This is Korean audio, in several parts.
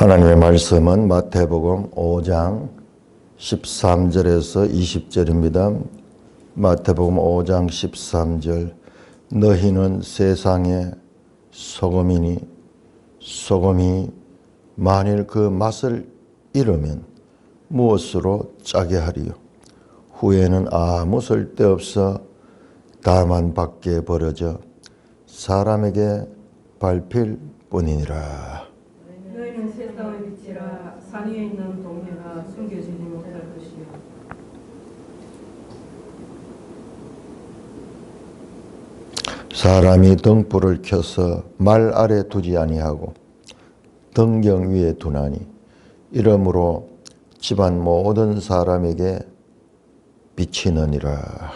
하나님의 말씀은 마태복음 5장 13절에서 20절입니다. 마태복음 5장 13절 너희는 세상의 소금이니 소금이 만일 그 맛을 잃으면 무엇으로 짜게 하리요. 후에는 아무 쓸데없어 다만 밖에 버려져 사람에게 밟힐 뿐이니라. 너희는 세상의 빛이라. 산 위에 있는 동네가 숨겨지지 못할 것이요. 사람이 등불을 켜서 말 아래 두지 아니하고 등경 위에 두나니 이러므로 집안 모든 사람에게 비치느니라.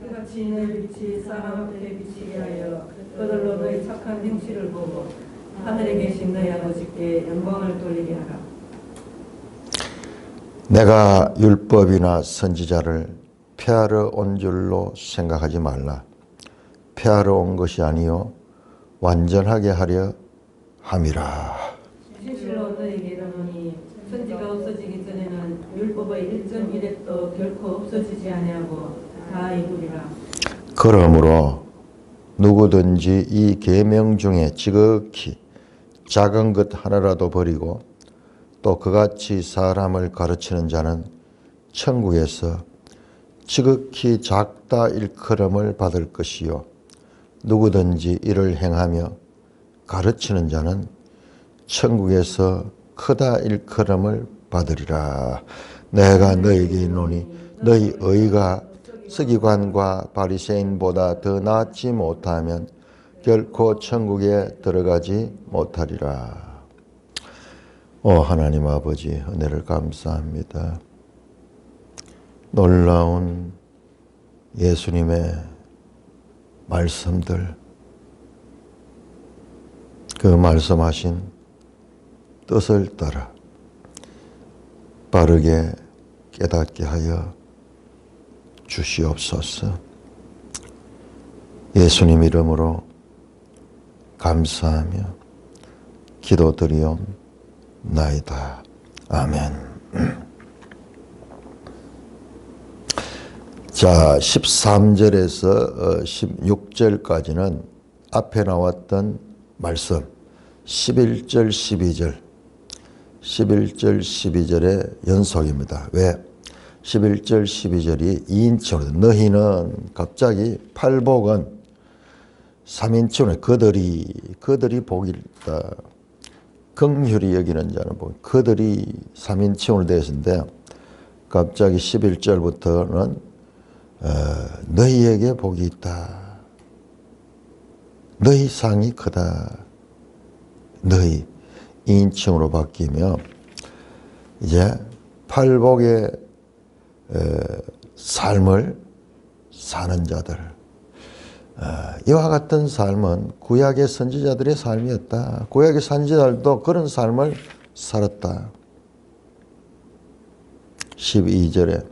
이같이 너희 빛이 사람 앞에 비치게 하여 그들로 너희 착한 행실을 보고 하늘에 계신 너희 아버지께 영광을 돌리게 하라. 내가 율법이나 선지자를 폐하러 온 줄로 생각하지 말라. 폐하러 온 것이 아니요 완전하게 하려 함이라. 진실로 너희에게 이르노니 선지가 없어지기 전에는 율법의 1.1획도 결코 없어지지 아니하고 다 이루리라. 그러므로 누구든지 이 계명 중에 지극히 작은 것 하나라도 버리고 또 그같이 사람을 가르치는 자는 천국에서 지극히 작다 일컬음을 받을 것이요 누구든지 이를 행하며 가르치는 자는 천국에서 크다 일컬음을 받으리라. 내가 너에게 이르노니 너희 의가 서기관과 바리새인보다 더 낫지 못하면 결코 천국에 들어가지 못하리라. 하나님 아버지 은혜를 감사합니다. 놀라운 예수님의 말씀들, 그 말씀하신 뜻을 따라 바르게 깨닫게 하여 주시옵소서. 예수님 이름으로 감사하며 기도드리옵나이다. 아멘. 자, 13절에서 16절까지는 앞에 나왔던 말씀 11절, 12절의 연속입니다. 왜? 11절, 12절이 2인칭으로 너희는 갑자기 팔복은 3인칭으로 그들이 복이 있다. 긍휼히 여기는 자는 복. 그들이 3인칭으로 되어 있는데 갑자기 11절부터는 너희에게 복이 있다. 너희 상이 크다. 너희 2인칭으로 바뀌며 이제 팔복의 삶을 사는 자들, 이와 같은 삶은 구약의 선지자들의 삶이었다. 구약의 선지자들도 그런 삶을 살았다. 12절에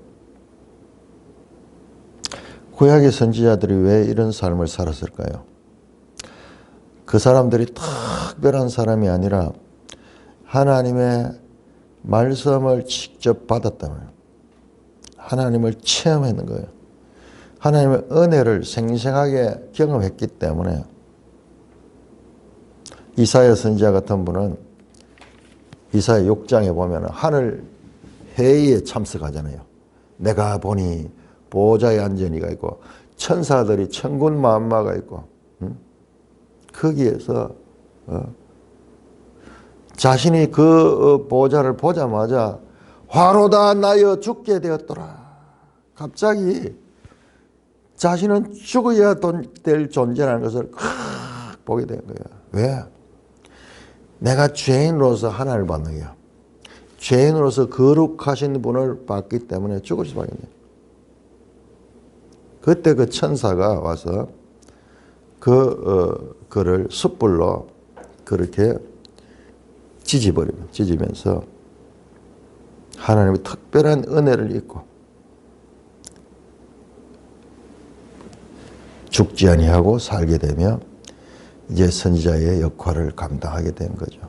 구약의 선지자들이 왜 이런 삶을 살았을까요? 그 사람들이 특별한 사람이 아니라 하나님의 말씀을 직접 받았다면 하나님을 체험하는 거예요. 하나님의 은혜를 생생하게 경험했기 때문에 이사야 선지자 같은 분은 이사야 6장에 보면 하늘 회의에 참석하잖아요. 내가 보니 보좌에 앉은 이가 있고 천사들이 천군 만마가 있고 거기에서 자신이 그 보좌를 보자마자 화로다 나여 죽게 되었더라. 갑자기 자신은 죽어야 될 존재라는 것을 보게 된 거예요. 왜? 내가 죄인으로서 하나님을 받는 거예요. 죄인으로서 거룩하신 분을 받기 때문에 죽을 수밖에 없네요. 그때 그 천사가 와서 그를 숯불로 그렇게 찢으면서 하나님의 특별한 은혜를 입고 죽지 아니하고 살게 되며 이제 선지자의 역할을 감당하게 된 거죠.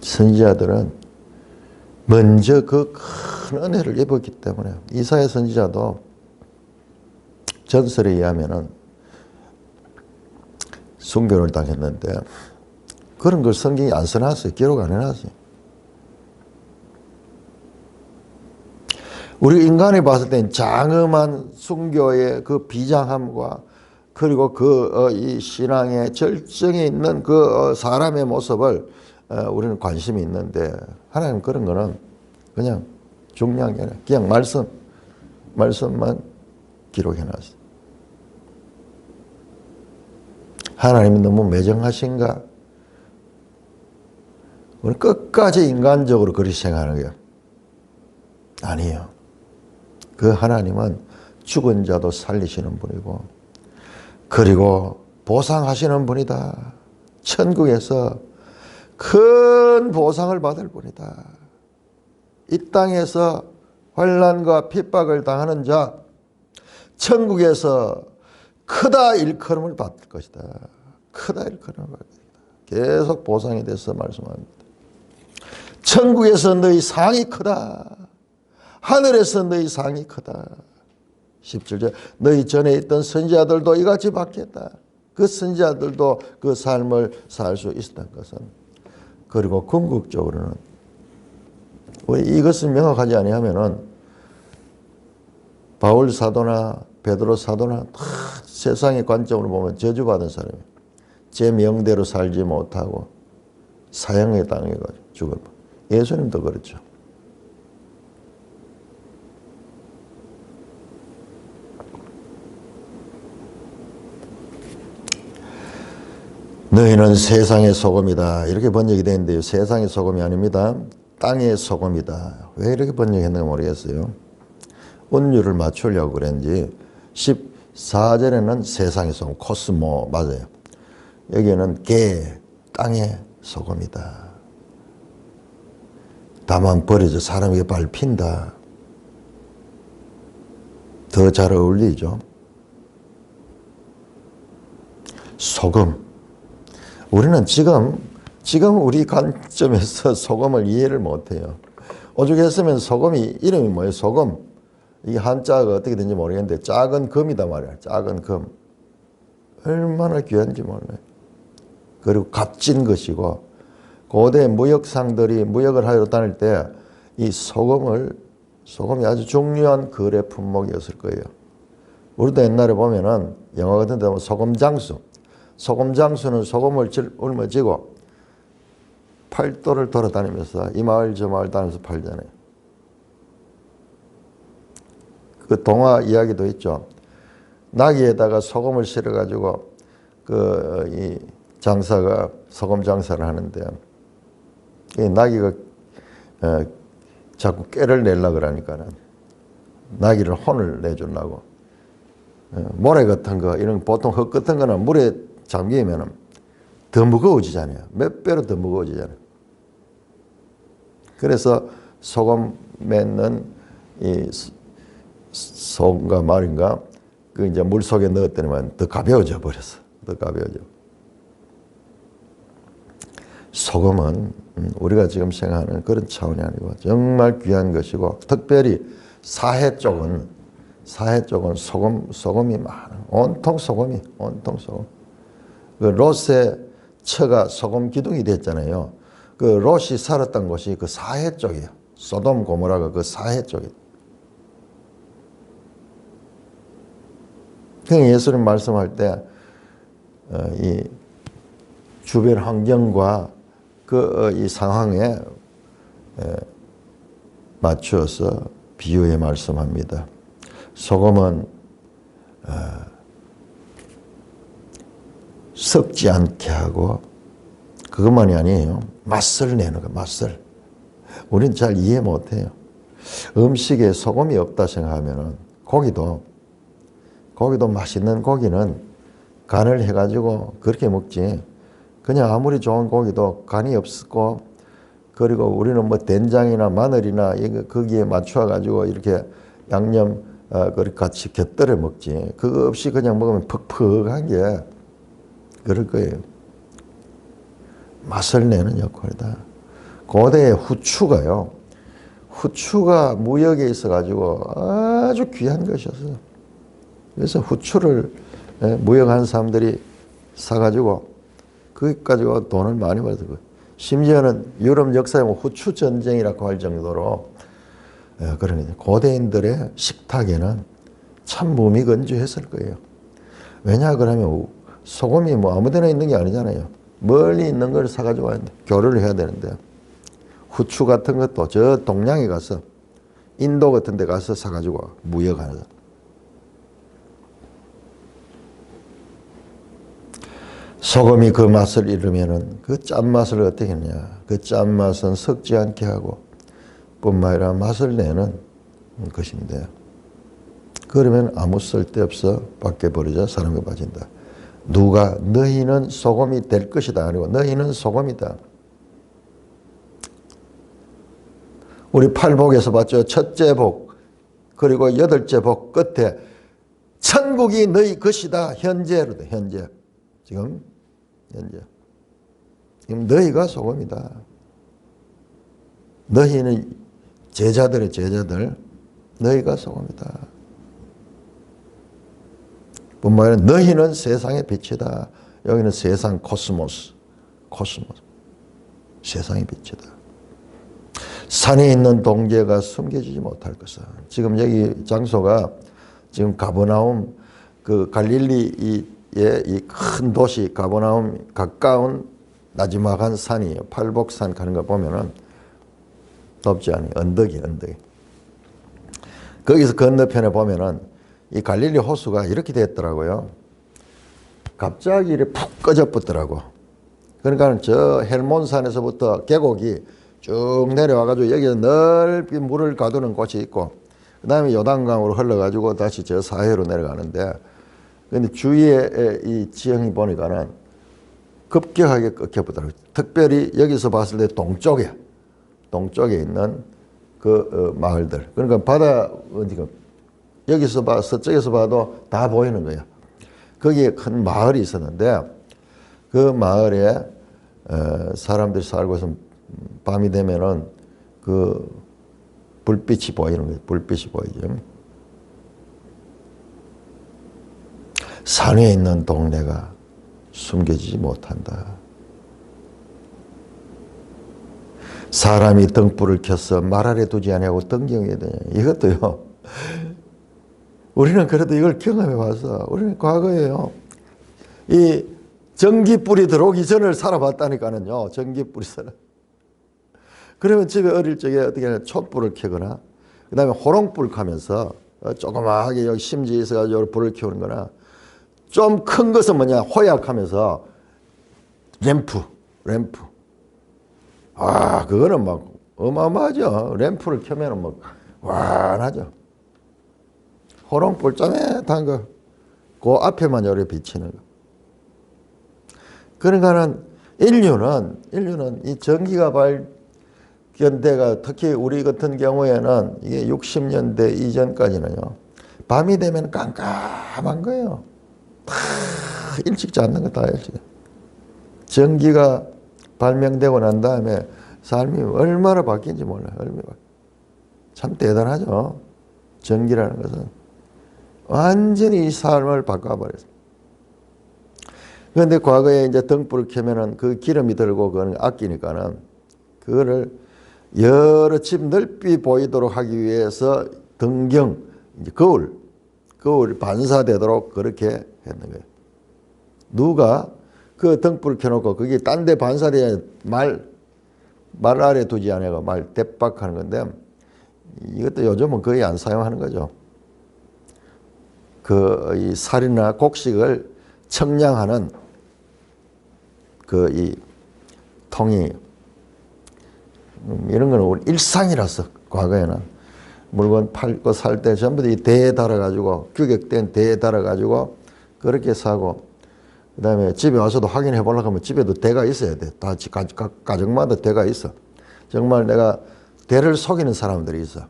선지자들은 먼저 그 큰 은혜를 입었기 때문에 이사야 선지자도 전설에 의하면은 순교를 당했는데 그런 걸 성경이 안 써놨어요. 기록 안 해놨어요. 우리 인간이 봤을 땐 장엄한 순교의 그 비장함과 그리고 이 신앙의 절정에 있는 사람의 모습을 우리는 관심이 있는데 하나님 그런 거는 그냥 중요한 게 아니라 그냥 말씀만 기록해놨어요. 하나님이 너무 매정하신가? 우리 끝까지 인간적으로 그렇게 생각하는 거예요. 아니에요. 그 하나님은 죽은 자도 살리시는 분이고 그리고 보상하시는 분이다. 천국에서 큰 보상을 받을 분이다. 이 땅에서 환난과 핍박을 당하는 자 천국에서 크다 일컬음을 받을 것이다. 크다 일컬음을 받을 것이다. 계속 보상에 대해서 말씀합니다. 천국에서 너희 상이 크다. 하늘에서 너희 상이 크다. 17절 너희 전에 있던 선지자들도 이같이 받겠다. 그 선지자들도 그 삶을 살 수 있었던 것은 그리고 궁극적으로는 왜 이것을 명확하지 아니하면은 바울 사도나 베드로 사도나 다 세상의 관점으로 보면 저주받은 사람이에요. 제 명대로 살지 못하고 사형에 당해가지고 죽을 뻔. 예수님도 그렇죠. 너희는 세상의 소금이다. 이렇게 번역이 되는데요. 세상의 소금이 아닙니다. 땅의 소금이다. 왜 이렇게 번역했는지 모르겠어요. 운율을 맞추려고 그랬는지 14절에는 세상의 소금, 코스모 맞아요. 여기는 개, 땅의 소금이다. 다만 버려져 사람에게 밟힌다. 더 잘 어울리죠. 소금. 우리는 지금 우리 관점에서 소금을 이해를 못해요. 오죽했으면 소금이 이름이 뭐예요? 소금. 이 한자가 어떻게 되는지 모르겠는데 작은 금이다 말이야. 작은 금. 얼마나 귀한지 몰라요. 그리고 값진 것이고 고대 무역상들이 무역을 하러 다닐 때 이 소금이 아주 중요한 거래 품목이었을 거예요. 우리도 옛날에 보면은 영화 같은 데 보면 소금장수는 소금을 짊어지고 팔도를 돌아다니면서 이 마을 저 마을 다니면서 팔잖아요. 그 동화 이야기도 있죠. 나귀에다가 소금을 실어가지고 이 장사가 소금 장사를 하는데 이 나귀가 자꾸 깨를 내려고 그러니까는 나귀를 혼을 내주려고 모래 같은 거 이런 보통 흙 같은 거는 물에 잠기면은 더 무거워지잖아요. 몇 배로 더 무거워지잖아요. 그래서 소금 맺는 이 소금과 말인가 그 이제 물 속에 넣었더니만 더 가벼워져 버렸어. 더 가벼워져. 소금은 우리가 지금 생각하는 그런 차원이 아니고 정말 귀한 것이고 특별히 사해 쪽은 소금이 많아. 온통 소금. 그 롯의 처가 소금 기둥이 됐잖아요. 그 롯이 살았던 곳이 그 사해 쪽이에요. 소돔 고모라가 그 사해 쪽이에요. 예수님 말씀할 때 이 주변 환경과 이 상황에 맞추어서 비유해 말씀합니다. 소금은 썩지 않게 하고 그것만이 아니에요. 맛을 내는 거, 맛을. 우리는 잘 이해 못해요. 음식에 소금이 없다 생각하면 고기도 맛있는 고기는 간을 해가지고 그렇게 먹지. 그냥 아무리 좋은 고기도 간이 없고 그리고 우리는 뭐 된장이나 마늘이나 거기에 맞춰가지고 이렇게 양념 그렇게 같이 곁들여 먹지. 그거 없이 그냥 먹으면 퍽퍽한 게 그럴 거예요. 맛을 내는 역할이다. 고대의 후추가요. 후추가 무역에 있어가지고 아주 귀한 것이었어요. 그래서 후추를 무역한 사람들이 사가지고 그것 가지고 돈을 많이 벌었고, 심지어는 유럽 역사에 후추 전쟁이라고 할 정도로 그런 고대인들의 식탁에는 참 무미건조했을 거예요. 왜냐 그러면 소금이 뭐 아무데나 있는 게 아니잖아요. 멀리 있는 걸 사가지고 교류를 해야 되는데, 후추 같은 것도 저 동양에 가서 인도 같은 데 가서 사가지고 무역하는. 소금이 그 맛을 잃으면은 그 짠맛을 어떻게 했냐. 그 짠맛은 섞지 않게 하고 뿐만 아니라 맛을 내는 것인데, 그러면 아무 쓸데없어 밖에 버리자 사람이 빠진다. 누가 너희는 소금이 될 것이다 아니고 너희는 소금이다. 우리 팔복에서 봤죠. 첫째 복 그리고 여덟째 복 끝에 천국이 너희 것이다. 현재로 돼. 현재. 지금 너희가 소금이다. 너희는 제자들의 제자들. 너희가 소금이다. 뿐만 아니라 너희는 세상의 빛이다. 여기는 세상 코스모스. 세상의 빛이다. 산에 있는 동제가 숨겨지지 못할 것은. 지금 여기 장소가 지금 가버나움 그 갈릴리의 이 큰 도시 가버나움 가까운 나지막한 산이에요. 팔복산 가는 거 보면은 높지 않아요. 언덕이. 거기서 건너편에 보면은 이 갈릴리 호수가 이렇게 됐더라고요. 갑자기 이렇게 푹 꺼져붙더라고. 그러니까 저 헬몬산에서부터 계곡이 쭉 내려와가지고 여기서 넓이 물을 가두는 곳이 있고, 그 다음에 요단강으로 흘러가지고 다시 저 사해로 내려가는데, 근데 주위에 이 지형이 보니까는 급격하게 꺾여보더라고요. 특별히 여기서 봤을 때 동쪽에 있는 그 마을들. 그러니까 바다, 여기서 봐, 서쪽에서 봐도 다 보이는 거예요. 거기에 큰 마을이 있었는데, 그 마을에 사람들이 살고 있으면 밤이 되면은 그 불빛이 보이는 거예요. 불빛이 보이죠. 산 위에 있는 동네가 숨겨지지 못한다. 사람이 등불을 켜서 말 아래 두지 아니하고 등경해야 되냐. 이것도요. 우리는 그래도 이걸 경험해 봐서, 우리는 과거에요. 이 전기불이 들어오기 전을 살아봤다니까는요. 전기불이 살아. 그러면 집에 어릴 적에 어떻게 하냐. 촛불을 켜거나, 그 다음에 호롱불 켜면서 조그마하게 여기 심지에 있어가지고 불을 켜는 거나, 좀 큰 것은 뭐냐. 호약하면서 램프. 아, 그거는 막 어마어마하죠. 램프를 켜면은 막 환하죠. 호롱불 쪼매탄 거, 그 앞에만 요래 비치는 거. 그러니까는 인류는 이 전기가 발견대가 특히 우리 같은 경우에는 이게 60년대 이전까지는요, 밤이 되면 깜깜한 거예요. 다 일찍 잤는 거 다 일찍. 전기가 발명되고 난 다음에 삶이 얼마나 바뀐지 몰라요. 참 대단하죠. 전기라는 것은 완전히 이 삶을 바꿔버렸어요. 그런데 과거에 이제 등불을 켜면은 그 기름이 들고 그거는 아끼니까는 그거를 여러 집 넓이 보이도록 하기 위해서 등경, 이제 거울 반사되도록 그렇게 했는 거예요. 누가 그 등불을 켜놓고 그게 딴 데 반사되어 말 아래 두지 않아가 말 대박하는 건데, 이것도 요즘은 거의 안 사용하는 거죠. 이 살이나 곡식을 청량하는 이 통이, 이런 거는 우리 일상이라서 과거에는 물건 팔고 살 때 전부 다 대에 달아가지고, 규격된 대에 달아가지고 그렇게 사고, 그 다음에 집에 와서도 확인해 보려고 하면 집에도 대가 있어야 돼. 다 각 가정마다 대가 있어. 정말 내가 대를 속이는 사람들이 있어.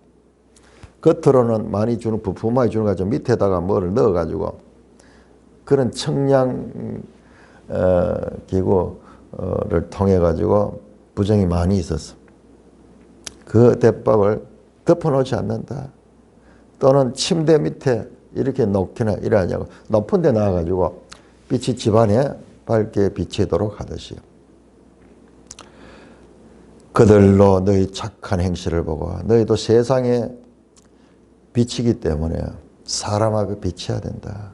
겉으로는 많이 주는, 부품많이 주는 거죠. 밑에다가 뭐를 넣어가지고 그런 청량 기구를 통해 가지고 부정이 많이 있었어. 그 대박을 덮어놓지 않는다. 또는 침대 밑에 이렇게 놓기나 이러냐고 높은 데 나와가지고 빛이 집안에 밝게 비치도록 하듯이 그들로 너희 착한 행실을 보고 너희도 세상에 비치기 때문에 사람 앞에 비쳐야 된다.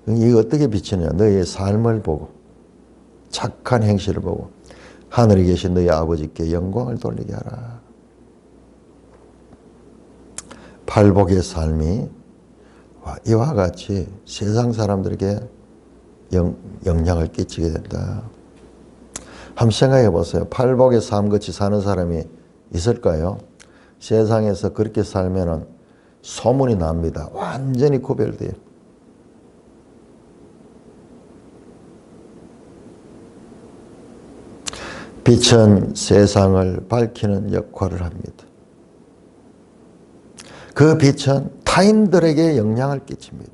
이게 어떻게 비치느냐. 너희의 삶을 보고 착한 행실을 보고 하늘에 계신 너희 아버지께 영광을 돌리게 하라. 팔복의 삶이 이와 같이 세상 사람들에게 영향을 끼치게 된다. 한번 생각해 보세요. 팔복의 삶같이 사는 사람이 있을까요? 세상에서 그렇게 살면은 소문이 납니다. 완전히 구별돼요. 빛은 세상을 밝히는 역할을 합니다. 그 빛은 타인들에게 영향을 끼칩니다.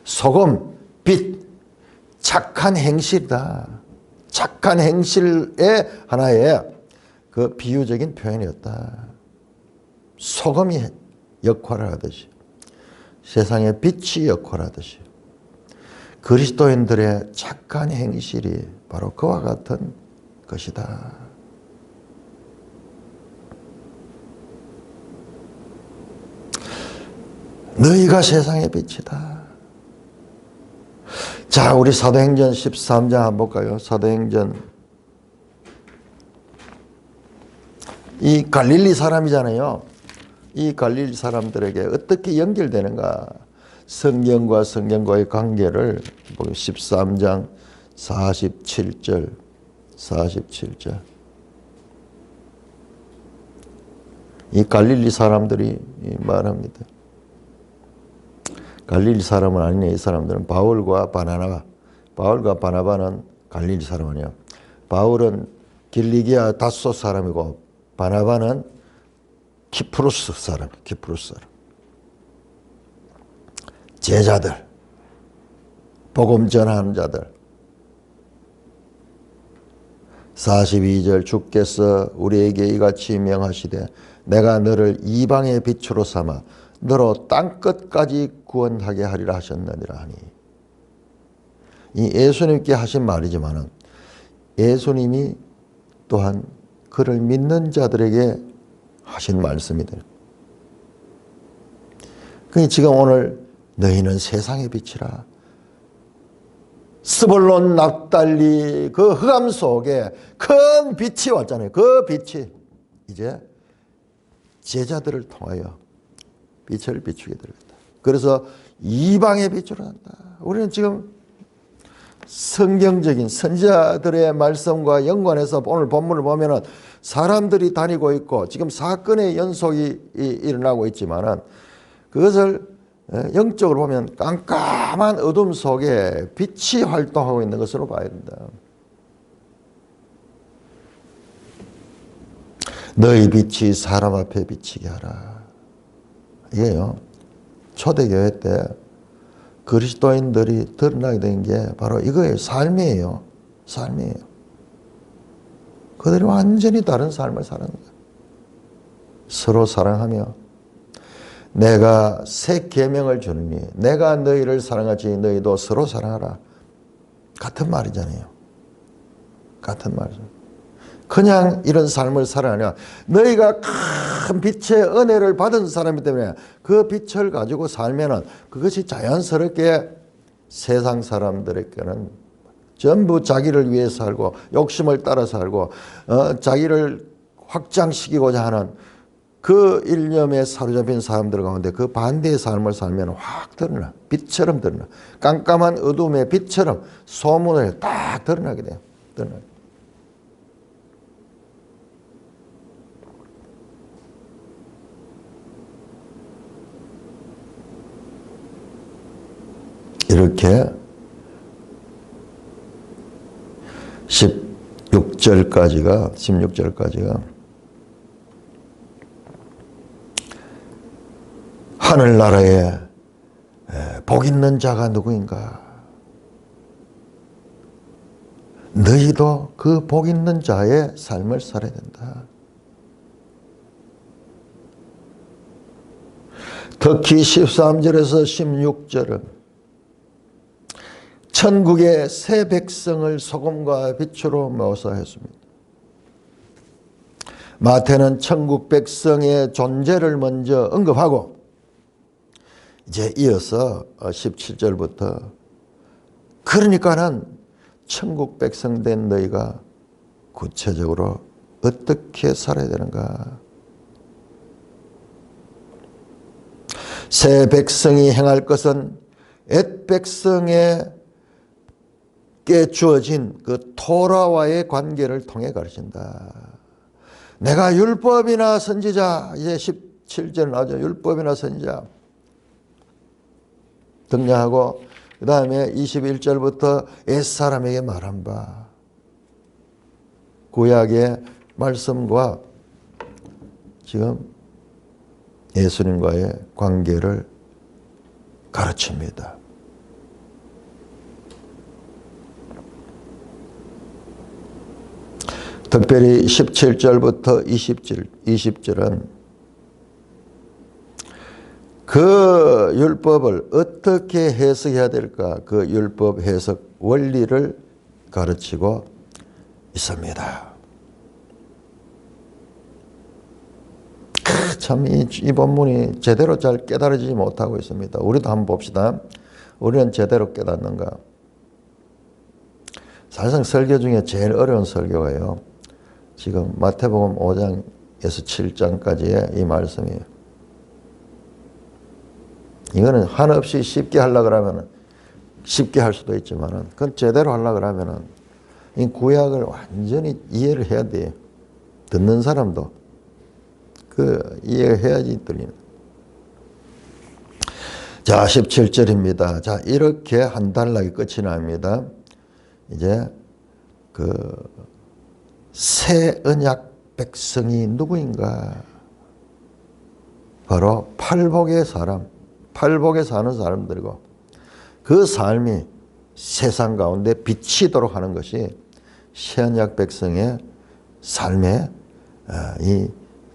소금, 빛, 착한 행실이다. 착한 행실의 하나의 그 비유적인 표현이었다. 소금이 역할을 하듯이 세상의 빛이 역할을 하듯이 그리스도인들의 착한 행실이 바로 그와 같은 것이다. 너희가 세상의 빛이다. 자, 우리 사도행전 13장 한번 볼까요? 사도행전. 이 갈릴리 사람이잖아요. 이 갈릴리 사람들에게 어떻게 연결되는가? 성경과 성경과의 관계를 13장 47절. 이 갈릴리 사람들이 말합니다. 갈릴리 사람은 아니네. 이 사람들은 바울과 바나바는 갈릴리 사람 아니야. 바울은 길리기아 다소 사람이고 바나바는 키프루스 사람. 제자들, 복음 전하는 자들. 42절 주께서 우리에게 이같이 명하시되 내가 너를 이방의 빛으로 삼아 너로 땅끝까지 구원하게 하리라 하셨느니라 하니. 이 예수님께 하신 말이지만은 예수님이 또한 그를 믿는 자들에게 하신 말씀이다. 그러니 지금 오늘 너희는 세상의 빛이라. 스불론 납달리 그 흑암 속에 큰 빛이 왔잖아요. 그 빛이 이제 제자들을 통하여 빛을 비추게 되겠다. 그래서 이방의 빛으로 한다. 우리는 지금 성경적인 선지자들의 말씀과 연관해서 오늘 본문을 보면은 사람들이 다니고 있고 지금 사건의 연속이 일어나고 있지만은 그것을 영적으로 보면 깜깜한 어둠 속에 빛이 활동하고 있는 것으로 봐야 된다. 너희 빛이 사람 앞에 비치게 하라. 이게요. 초대교회 때 그리스도인들이 드러나게 된 게 바로 이거예요. 삶이에요. 그들이 완전히 다른 삶을 사는 거예요. 서로 사랑하며 내가 새 계명을 주느니 내가 너희를 사랑하지 너희도 서로 사랑하라. 같은 말이잖아요. 같은 말이죠. 그냥 이런 삶을 살아가냐. 너희가 큰 빛의 은혜를 받은 사람이기 때문에 그 빛을 가지고 살면은 그것이 자연스럽게 세상 사람들에게는 전부 자기를 위해 살고 욕심을 따라 살고 자기를 확장시키고자 하는 그 일념에 사로잡힌 사람들 가운데 그 반대의 삶을 살면 확 드러나. 빛처럼 드러나. 깜깜한 어둠의 빛처럼 소문을 딱 드러나게 돼요. 드러나. 이렇게 16절까지가 하늘나라에 복 있는 자가 누구인가? 너희도 그 복 있는 자의 삶을 살아야 된다. 특히 13절에서 16절은 천국의 새 백성을 소금과 빛으로 묘사했습니다. 마태는 천국 백성의 존재를 먼저 언급하고 이제 이어서 17절부터 그러니까는 천국 백성 된 너희가 구체적으로 어떻게 살아야 되는가? 새 백성이 행할 것은 옛 백성에게 주어진 그 토라와의 관계를 통해 가르친다. 내가 율법이나 선지자, 이제 17절 나오죠. 율법이나 선지자 등장하고 그 다음에 21절부터 옛사람에게 말한 바 구약의 말씀과 지금 예수님과의 관계를 가르칩니다. 특별히 17절부터 20절은 그 율법을 어떻게 해석해야 될까? 그 율법 해석 원리를 가르치고 있습니다. 참 이 본문이 제대로 잘 깨달아지지 못하고 있습니다. 우리도 한번 봅시다. 우리는 제대로 깨닫는가? 사실상 설교 중에 제일 어려운 설교가요. 지금 마태복음 5장에서 7장까지의 이 말씀이에요. 이거는 한없이 쉽게 하려고 하면 쉽게 할 수도 있지만 그건 제대로 하려고 하면 이 구약을 완전히 이해를 해야 돼요. 듣는 사람도 그 이해해야지 들리는. 자, 17절입니다. 자, 이렇게 한 단락이 끝이 납니다. 이제 그 새 언약 백성이 누구인가? 바로 팔복의 사람, 팔복에 사는 사람들이고 그 삶이 세상 가운데 비치도록 하는 것이 새 언약 백성의 삶에 이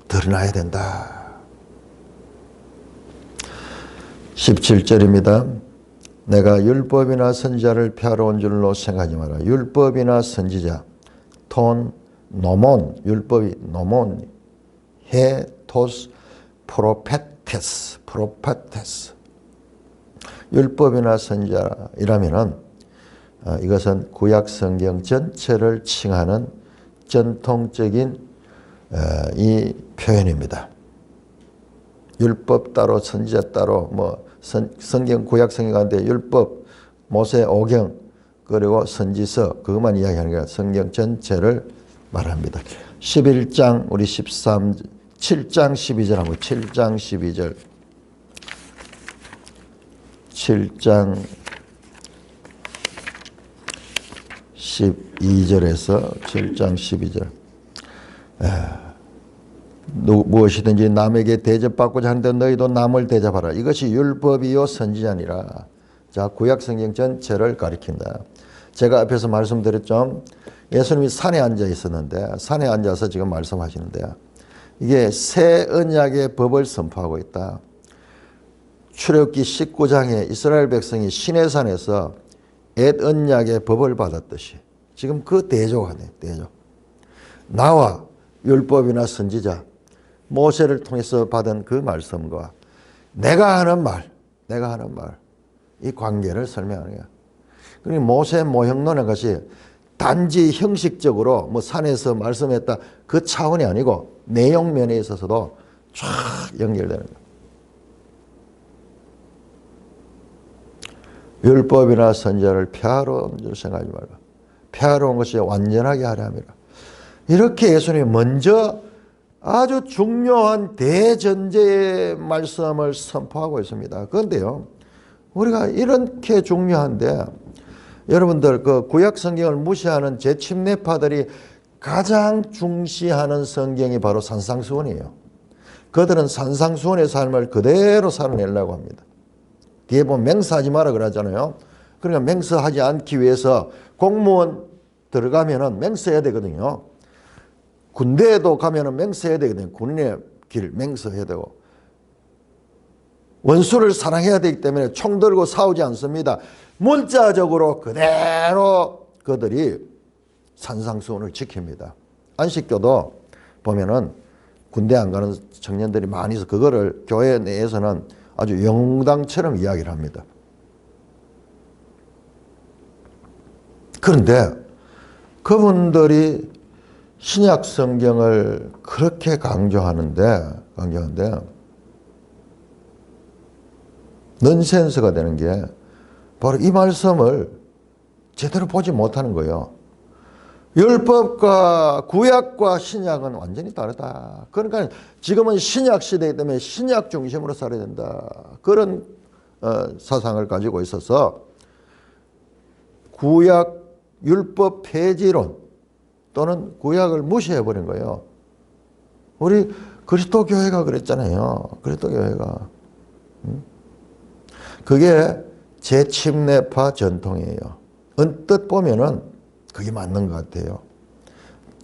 드러나야 된다. 17절입니다. 내가 율법이나 선지자를 폐하러 온 줄로 생각하지 마라. 율법이나 선지자, 톤, 노몬, 율법이 노몬, 해, 토스, 프로페테스, 프로페테스. 율법이나 선지자이라면은 이것은 구약 성경 전체를 칭하는 전통적인 이 표현입니다. 율법 따로 선지자 따로 뭐 성경 구약 성경 가운데 율법 모세 오경 그리고 선지서 그것만 이야기하는 게 아니라 성경 전체를 말합니다. 11장 우리 7장 12절 한번 7장 12절 7장 12절에서 7장 12절 무엇이든지 남에게 대접받고자 하는데 너희도 남을 대접하라. 이것이 율법이요 선지자니라. 자, 구약 성경 전체를 가리킨다. 제가 앞에서 말씀드렸죠. 예수님이 산에 앉아 있었는데 산에 앉아서 지금 말씀하시는데 이게 새 언약의 법을 선포하고 있다. 출애굽기 19장에 이스라엘 백성이 시내산에서 옛 언약의 법을 받았듯이 지금 그 대조하네. 대조. 나와 율법이나 선지자 모세를 통해서 받은 그 말씀과 내가 하는 말 이 관계를 설명하는 거야. 그러니까 모세 모형론의 것이 단지 형식적으로 뭐 산에서 말씀했다 그 차원이 아니고 내용 면에 있어서도 쫙 연결되는 거야. 율법이나 선지자를 폐하러 온 줄 생각하지 말라. 폐하러 온 것이 완전하게 하려 함이라. 이렇게 예수님이 먼저 아주 중요한 대전제의 말씀을 선포하고 있습니다. 그런데요, 우리가 이렇게 중요한데 여러분들 그 구약 성경을 무시하는 재침례파들이 가장 중시하는 성경이 바로 산상수훈이에요. 그들은 산상수훈의 삶을 그대로 살아내려고 합니다. 뒤에 보면 맹세하지 마라 그러잖아요. 그러니까 맹세하지 않기 위해서 공무원 들어가면은 맹세해야 되거든요. 군대에도 가면은 맹세해야 되거든요. 군인의 길 맹세해야 되고. 원수를 사랑해야 되기 때문에 총 들고 싸우지 않습니다. 문자적으로 그대로 그들이 산상수훈을 지킵니다. 안식교도 보면은 군대 안 가는 청년들이 많이 있어. 그거를 교회 내에서는 아주 영웅당처럼 이야기를 합니다. 그런데 그분들이 신약 성경을 그렇게 강조하는데 넌센스가 되는 게 바로 이 말씀을 제대로 보지 못하는 거예요. 율법과 구약과 신약은 완전히 다르다. 그러니까 지금은 신약 시대이기 때문에 신약 중심으로 살아야 된다. 그런 사상을 가지고 있어서 구약 율법 폐지론 또는 구약을 무시해버린 거예요. 우리 그리스도 교회가 그랬잖아요. 그리스도 교회가. 그게 재침례파 전통이에요. 언뜻 보면은 그게 맞는 것 같아요.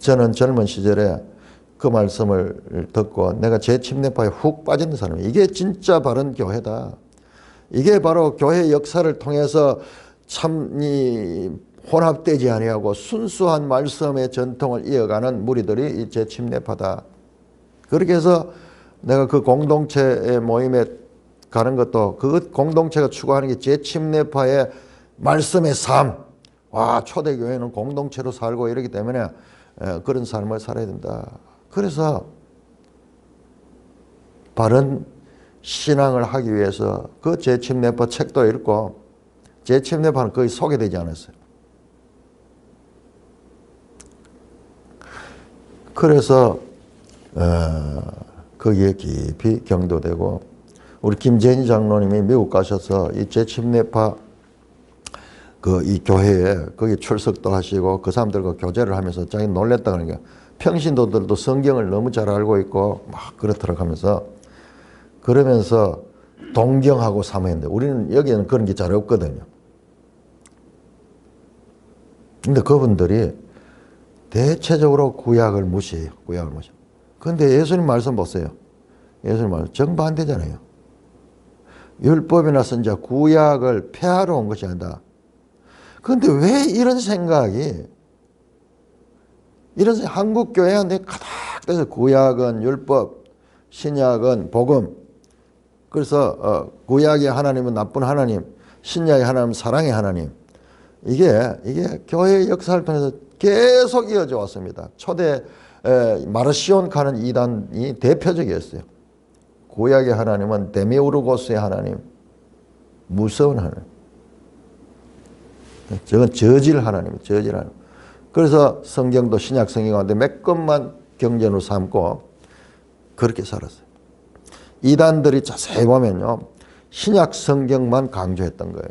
저는 젊은 시절에 그 말씀을 듣고 내가 재침례파에 훅 빠진 사람이에요. 이게 진짜 바른 교회다. 이게 바로 교회 역사를 통해서 참 혼합되지 아니하고 순수한 말씀의 전통을 이어가는 무리들이 이 재침례파다. 그렇게 해서 내가 그 공동체의 모임에 가는 것도 그 공동체가 추구하는 게 재침례파의 말씀의 삶. 와, 초대교회는 공동체로 살고 이러기 때문에 그런 삶을 살아야 된다. 그래서 바른 신앙을 하기 위해서 그 재침례파 책도 읽고 재침례파는 거의 소개되지 않았어요. 그래서 거기에 깊이 경도되고 우리 김재인 장로님이 미국 가셔서 이 재침례파 이 교회에 거기 출석도 하시고 그 사람들과 교제를 하면서 자기 놀랬다 그러니까 평신도들도 성경을 너무 잘 알고 있고 막 그렇더라고 하면서 그러면서 동경하고 사모했는데 우리는 여기는 그런 게 잘 없거든요. 근데 그분들이 대체적으로 구약을 무시해요. 구약을 무시. 그런데 예수님 말씀 보세요. 예수님 말씀 정반대잖아요. 율법이나 선지자 구약을 폐하러 온 것이 아니다. 그런데 왜 이런 생각이 한국 교회한테 가득 돼서 구약은 율법, 신약은 복음. 그래서 구약의 하나님은 나쁜 하나님, 신약의 하나님은 사랑의 하나님. 이게 교회의 역사를 통해서 계속 이어져 왔습니다. 초대 마르시온 가는 이단이 대표적이었어요. 구약의 하나님은 데미우르고스의 하나님, 무서운 하나님. 저건 저질 하나님이에요. 저질 하나님. 그래서 성경도 신약 성경 가운데 몇 것만 경전으로 삼고 그렇게 살았어요. 이단들이 자세히 보면요. 신약 성경만 강조했던 거예요.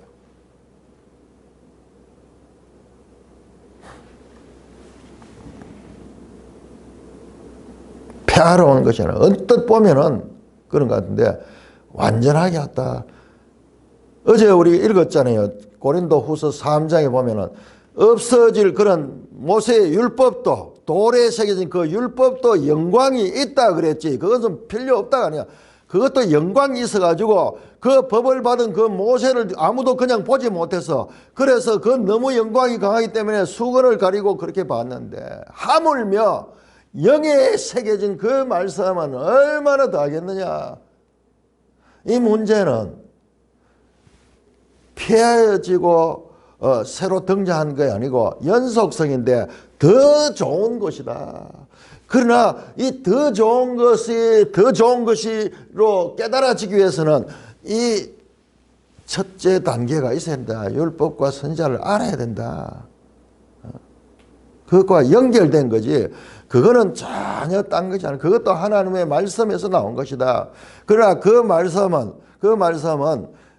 폐하러 온 것이 아니라 언뜻 보면은 그런 것 같은데 완전하게 왔다. 어제 우리 읽었잖아요. 고린도 후서 3장에 보면은 없어질 그런 모세의 율법도 돌에 새겨진 그 율법도 영광이 있다 그랬지. 그것은 필요 없다가 아니야. 그것도 영광이 있어가지고 그 법을 받은 그 모세를 아무도 그냥 보지 못해서 그래서 그 너무 영광이 강하기 때문에 수건을 가리고 그렇게 봤는데 하물며 영에 새겨진 그 말씀은 얼마나 더 하겠느냐. 이 문제는 폐하여지고 새로 등장한 게 아니고 연속성인데 더 좋은 것이다. 그러나 이 더 좋은 것이로 깨달아지기 위해서는 이 첫째 단계가 있어야 된다. 율법과 선지자를 알아야 된다. 그것과 연결된 거지. 그거는 전혀 딴 것이 아니야. 그것도 하나님의 말씀에서 나온 것이다. 그러나 그 말씀은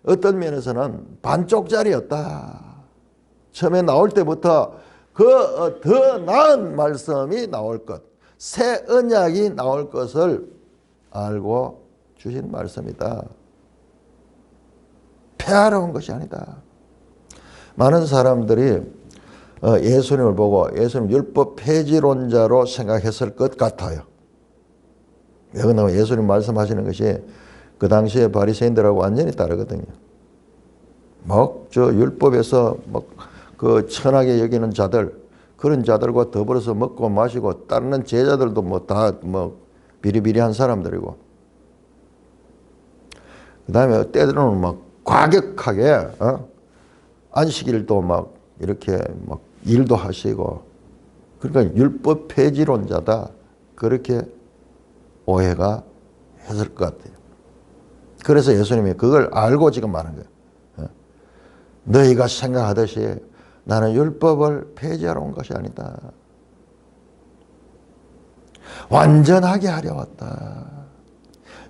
어떤 면에서는 반쪽짜리였다. 처음에 나올 때부터 그 더 나은 말씀이 나올 것, 새 언약이 나올 것을 알고 주신 말씀이다. 폐하러 온 것이 아니다. 많은 사람들이 예수님을 보고 예수님 율법 폐지론자로 생각했을 것 같아요. 왜냐하면 예수님 말씀하시는 것이 그 당시에 바리새인들하고 완전히 다르거든요. 저 율법에서 그 천하게 여기는 자들, 그런 자들과 더불어서 먹고 마시고 따르는 제자들도 다 비리비리한 사람들이고, 그 다음에 때로는 과격하게 안식일도 이렇게 일도 하시고, 그러니까 율법 폐지론자다, 그렇게 오해가 했을 것 같아요. 그래서 예수님이 그걸 알고 지금 말한 거예요. 너희가 생각하듯이 나는 율법을 폐지하러 온 것이 아니다. 완전하게 하려 왔다.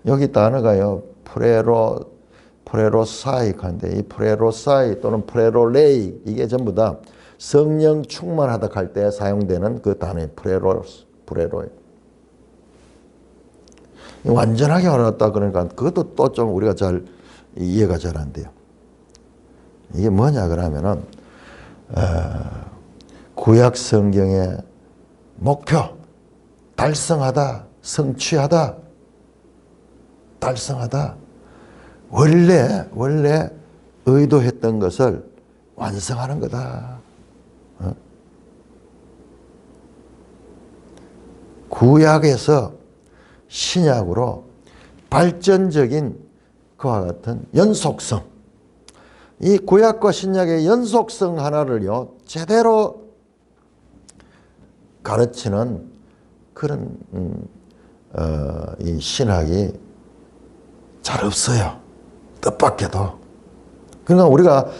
여기 단어가요, 프레로사이크인데, 이 프레로사이 또는 프레로레이, 이게 전부 다 성령 충만하다 할 때 사용되는 그 단어예요. 프레로예요. 완전하게 하려 왔다 그러니까 그것도 또 좀 우리가 잘 이해가 잘 안 돼요. 이게 뭐냐 그러면은 구약 성경의 목표, 달성하다, 성취하다, 달성하다. 원래 의도했던 것을 완성하는 거다. 구약에서 신약으로 발전적인 그와 같은 연속성, 이 구약과 신약의 연속성 하나를요 제대로 가르치는 그런 이 신학이 잘 없어요. 뜻밖에도. 그러니까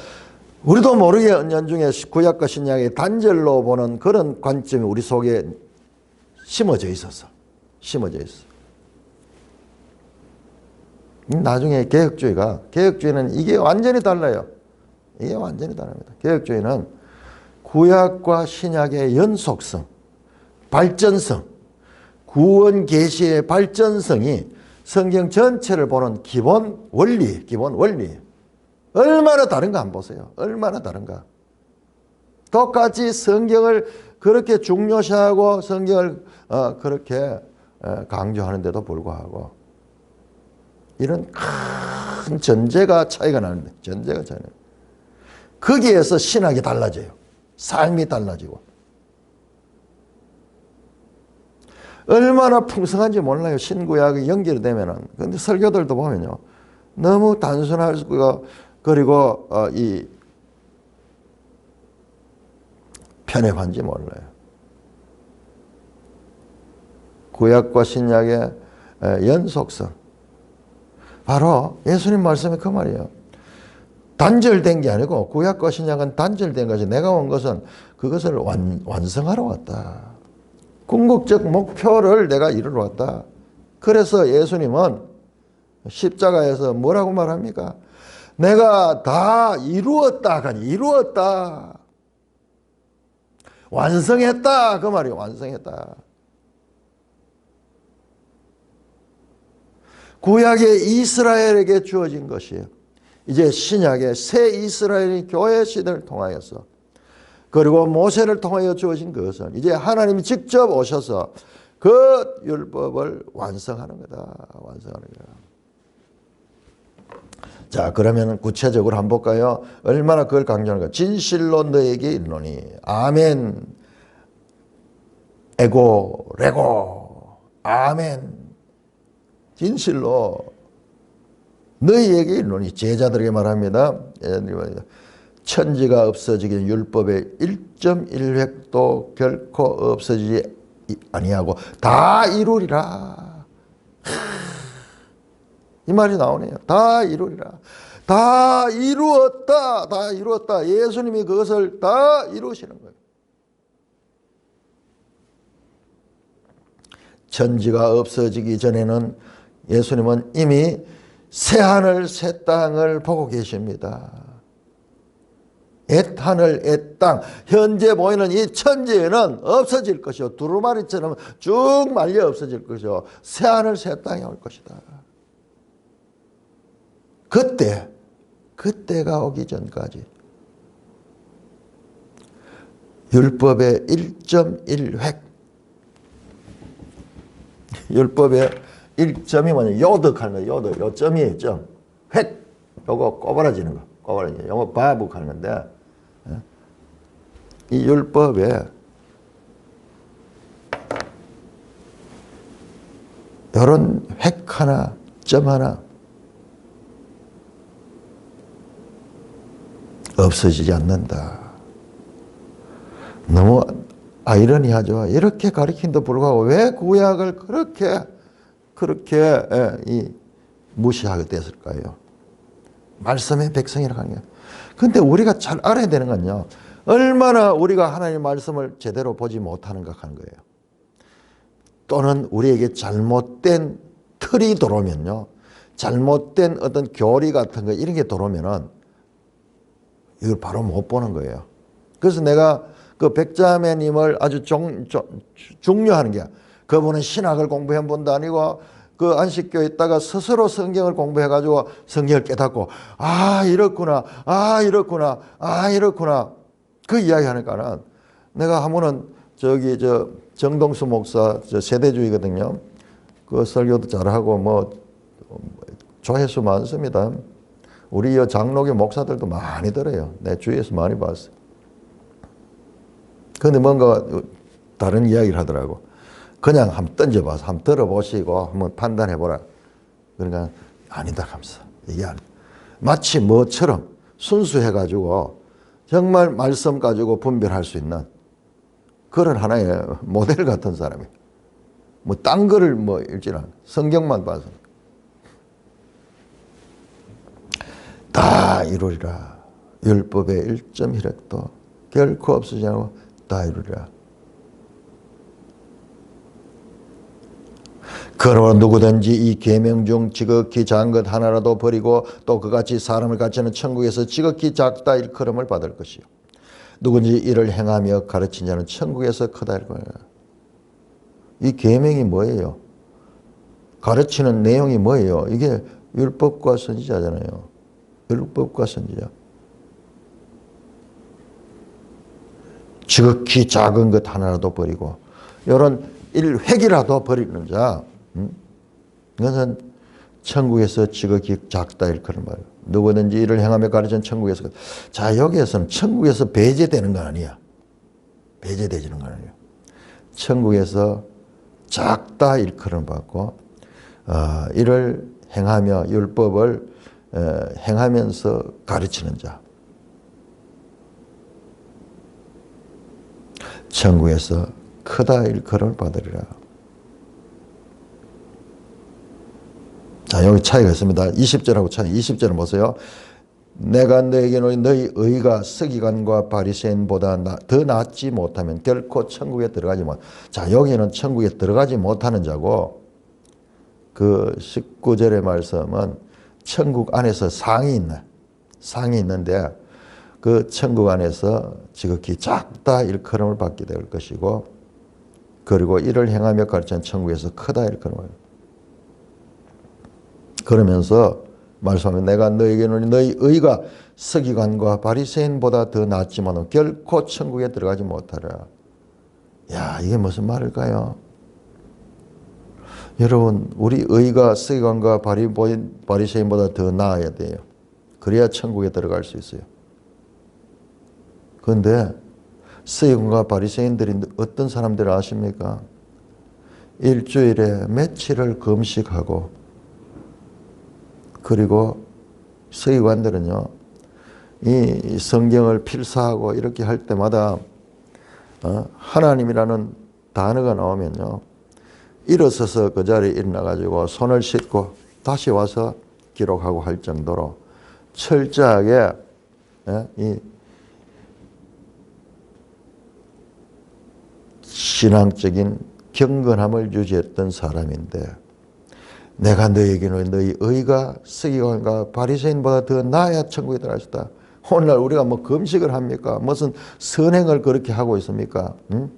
우리도 모르게 은연중에 구약과 신약의 단절로 보는 그런 관점이 우리 속에 심어져 있었어. 나중에 개혁주의는 이게 완전히 달라요. 이게 완전히 다릅니다. 개혁주의는 구약과 신약의 연속성, 발전성, 구원 계시의 발전성이 성경 전체를 보는 기본 원리. 얼마나 다른가 한번 보세요. 얼마나 다른가. 똑같이 성경을 그렇게 중요시하고 성경을 그렇게 강조하는데도 불구하고 이런 큰 전제가 차이가 나는데, 거기에서 신학이 달라져요. 삶이 달라지고. 얼마나 풍성한지 몰라요. 신구약이 연결되면은. 근데 설교들도 보면요, 너무 단순할 수가, 그리고 이 편협한지 몰라요. 구약과 신약의 연속성. 바로 예수님 말씀이 그 말이에요. 단절된 게 아니고 구약과 신약은 단절된 것이, 내가 온 것은 그것을 완성하러 왔다. 궁극적 목표를 내가 이루러 왔다. 그래서 예수님은 십자가에서 뭐라고 말합니까? 내가 다 이루었다. 완성했다. 그 말이에요. 완성했다. 구약의 이스라엘에게 주어진 것이에요. 이제 신약의 새 이스라엘의 교회 시대를 통하여서, 그리고 모세를 통하여 주어진 것은 이제 하나님이 직접 오셔서 그 율법을 완성하는 거다. 자, 그러면 구체적으로 한번 볼까요? 얼마나 그걸 강조하는가. 진실로 너에게 이르노니. 아멘. 에고 레고. 아멘. 진실로 너희에게 이르노니. 제자들에게 말합니다. 천지가 없어지긴 율법의 1.1획도 결코 없어지지 아니하고 다 이루리라. 이 말이 나오네요. 다 이루리라. 다 이루었다. 예수님이 그것을 다 이루시는 거예요. 천지가 없어지기 전에는 예수님은 이미 새하늘 새 땅을 보고 계십니다. 옛하늘 옛땅, 현재 보이는 이 천지에는 없어질 것이요, 두루마리처럼 쭉 말려 없어질 것이요, 새하늘 새 땅이 올 것이다. 그때가 오기 전까지 율법의 1.1획, 율법의 1점이 뭐냐, 요득하는 거예요. 요득. 요 점이에요, 점. 획! 요거 꼬부라지는 거. 꼬부라지는 거. 요거 바북하는 건데, 이 율법에 이런 획 하나, 점 하나 없어지지 않는다. 너무 아이러니하죠. 이렇게 가르친도 불구하고 왜 구약을 그렇게 무시하게 됐을까요? 말씀의 백성이라고 하는 거예요. 근데 우리가 잘 알아야 되는 건요, 얼마나 우리가 하나님의 말씀을 제대로 보지 못하는가 하는 거예요. 또는 우리에게 잘못된 틀이 들어오면요, 잘못된 어떤 교리 같은 거 이런 게 들어오면은 이걸 바로 못 보는 거예요. 그래서 내가 그 백자매님을 아주 중요하는 게, 그분은 신학을 공부해 본 도 아니고 그 안식교에 있다가 스스로 성경을 공부해 가지고 성경을 깨닫고, 아 이렇구나, 아 이렇구나, 아 이렇구나, 그 이야기 하니까는 내가 한 번은 정동수 목사, 세대주의거든요. 그 설교도 잘하고 뭐 조회수 많습니다. 우리 장로교 목사들도 많이 들어요. 내 주위에서 많이 봤어요. 근데 뭔가 다른 이야기를 하더라고. 그냥 한번 던져봐서 한번 들어보시고 한번 판단해보라. 그러니까 아니다 하면서 이게 마치 뭐처럼 순수해가지고 정말 말씀 가지고 분별할 수 있는 그런 하나의 모델 같은 사람이에요. 뭐 딴 거를 뭐 읽지는 않아요. 성경만 봐서. 다 이루리라. 율법의 1.1획도 결코 없으지 않고 다 이루리라. 그러므로 누구든지 이 계명 중 지극히 작은 것 하나라도 버리고 또 그같이 사람을 가르치는 천국에서 지극히 작다 일컬음을 받을 것이요. 누구든지 이를 행하며 가르친 자는 천국에서 크다 일컬음을. 이 계명이 뭐예요? 가르치는 내용이 뭐예요? 이게 율법과 선지자잖아요. 율법과 선지자. 지극히 작은 것 하나라도 버리고 이런 일획이라도 버리는 자, 이것은 천국에서 지극히 작다 일컬은 말이에요. 누구든지 이를 행하며 가르치는 천국에서. 자, 여기에서는 천국에서 배제되는 건 아니야. 배제되지는 건 아니에요. 천국에서 작다 일컬음 받고 이를 행하며 율법을 행하면서 가르치는 자. 천국에서 크다 일컬음을 받으리라. 자, 여기 차이가 있습니다. 20절하고 차이. 20절은 보세요. 내가 너에게 너희 의가 서기관과 바리새인보다 더 낫지 못하면 결코 천국에 들어가지 못. 자, 여기는 천국에 들어가지 못하는 자고, 그 19절의 말씀은 천국 안에서 상이 있는데 그 천국 안에서 지극히 작다 일컬음을 받게 될 것이고, 그리고 이를 행하며 가르치는 천국에서 크다 일컬음을. 그러면서 말씀하면 내가 너에게는 너희 의가 서기관과 바리새인보다 더 낫지만 결코 천국에 들어가지 못하리라. 야, 이게 무슨 말일까요? 여러분, 우리 의가 서기관과 바리새인보다 더 나아야 돼요. 그래야 천국에 들어갈 수 있어요. 그런데 서기관과 바리새인들이 어떤 사람들 아십니까? 일주일에 며칠을 금식하고, 그리고 서기관들은요, 이 성경을 필사하고 이렇게 할 때마다 하나님이라는 단어가 나오면요, 일어서서 그 자리에 일어나가지고 손을 씻고 다시 와서 기록하고 할 정도로 철저하게 이 신앙적인 경건함을 유지했던 사람인데, 내가 너에게는 너희 의가 서기관과 바리새인보다 더 나아야 천국에 들어갈 수 있다. 오늘날 우리가 뭐 금식을 합니까? 무슨 선행을 그렇게 하고 있습니까? 응?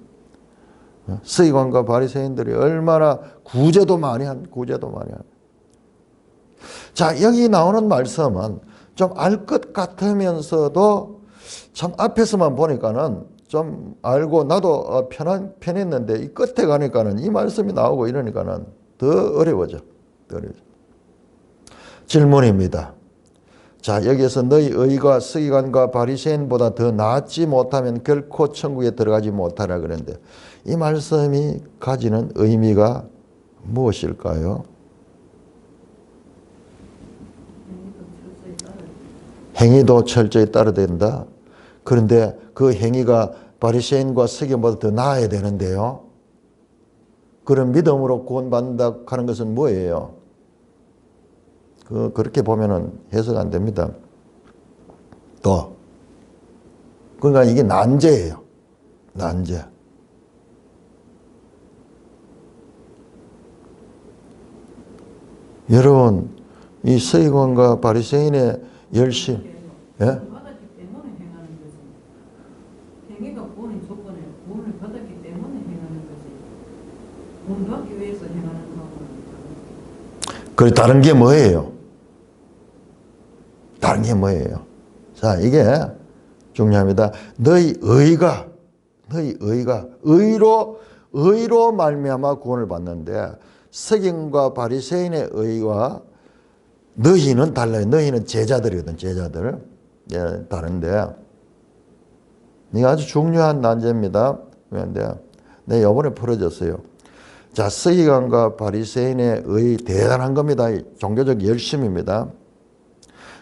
서기관과 바리새인들이 얼마나 구제도 많이 한. 자, 여기 나오는 말씀은 좀 알 것 같으면서도 참 앞에서만 보니까는 좀 알고 나도 편했는데 이 끝에 가니까는 이 말씀이 나오고 이러니까는 더 어려워져. 더 어려워져. 질문입니다. 자, 여기에서 너희 의가 서기관과 바리새인보다 더 나았지 못하면 결코 천국에 들어가지 못하라 그랬는데 이 말씀이 가지는 의미가 무엇일까요? 행위도 철저히 따라야 된다. 그런데 그 행위가 바리새인과 서기관보다 더 나아야 되는데요. 그런 믿음으로 구원받는다 하는 것은 뭐예요? 그렇게 보면은 해석 안 됩니다. 또 그러니까 이게 난제예요. 난제. 여러분, 이 서기관과 바리새인의 열심, 예? 받았기 때문에 행하는 거지. 행위가 구원의 조건이에요. 구원을 받았기 때문에 행하는 거지. 구원 받기 위해서 행하는 거는 그 다른 게 뭐예요? 다른 게 뭐예요? 자, 이게 중요합니다. 너희 의가 의로 말미암아 구원을 받는데 서기관과 바리새인의 의와 너희는 달라요. 너희는 제자들이거든, 제자들. 예, 다른데 이게 아주 중요한 난제입니다. 그런데 내 이번에 풀어졌어요. 자, 서기관과 바리새인의 의 대단한 겁니다. 종교적 열심입니다.